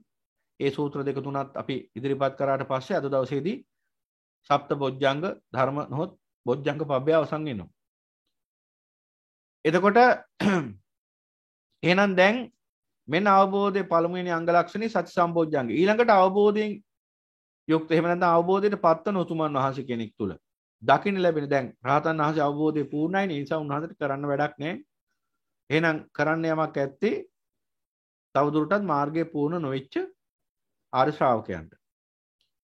Speaker 2: ඒ සූත්‍ර දෙක තුනත් අපි ඉදිරිපත් කරාට පස්සේ අද දවසේදී සප්ත බොජ්ජංග ධර්ම නොහොත් බොජ්ජංග පබ්බය අවසන් වෙනවා. එතකොට එහෙනම් දැන් මෙන්න අවබෝධයේ පළමුවෙනි අංග ලක්ෂණේ සති සම්බොජ්ජංග. ඊළඟට අවබෝධයෙන් යුක්ත එහෙම නැත්නම් අවබෝධයට පත්වන උතුමන් වහන්සේ කෙනෙක් තුල දකින්න ලැබෙන දැන් රහතන් වහන්සේ අවබෝධය පූර්ණයි. ඒ නිසා උන්වහන්සේට කරන්න වැඩක් නැහැ. එහෙනම් කරන්න යමක් ඇත්තේ තවදුරටත් මාර්ගය පූර්ණ නොවෙච්ච ආර්ය ශ්‍රාවකයන්ට.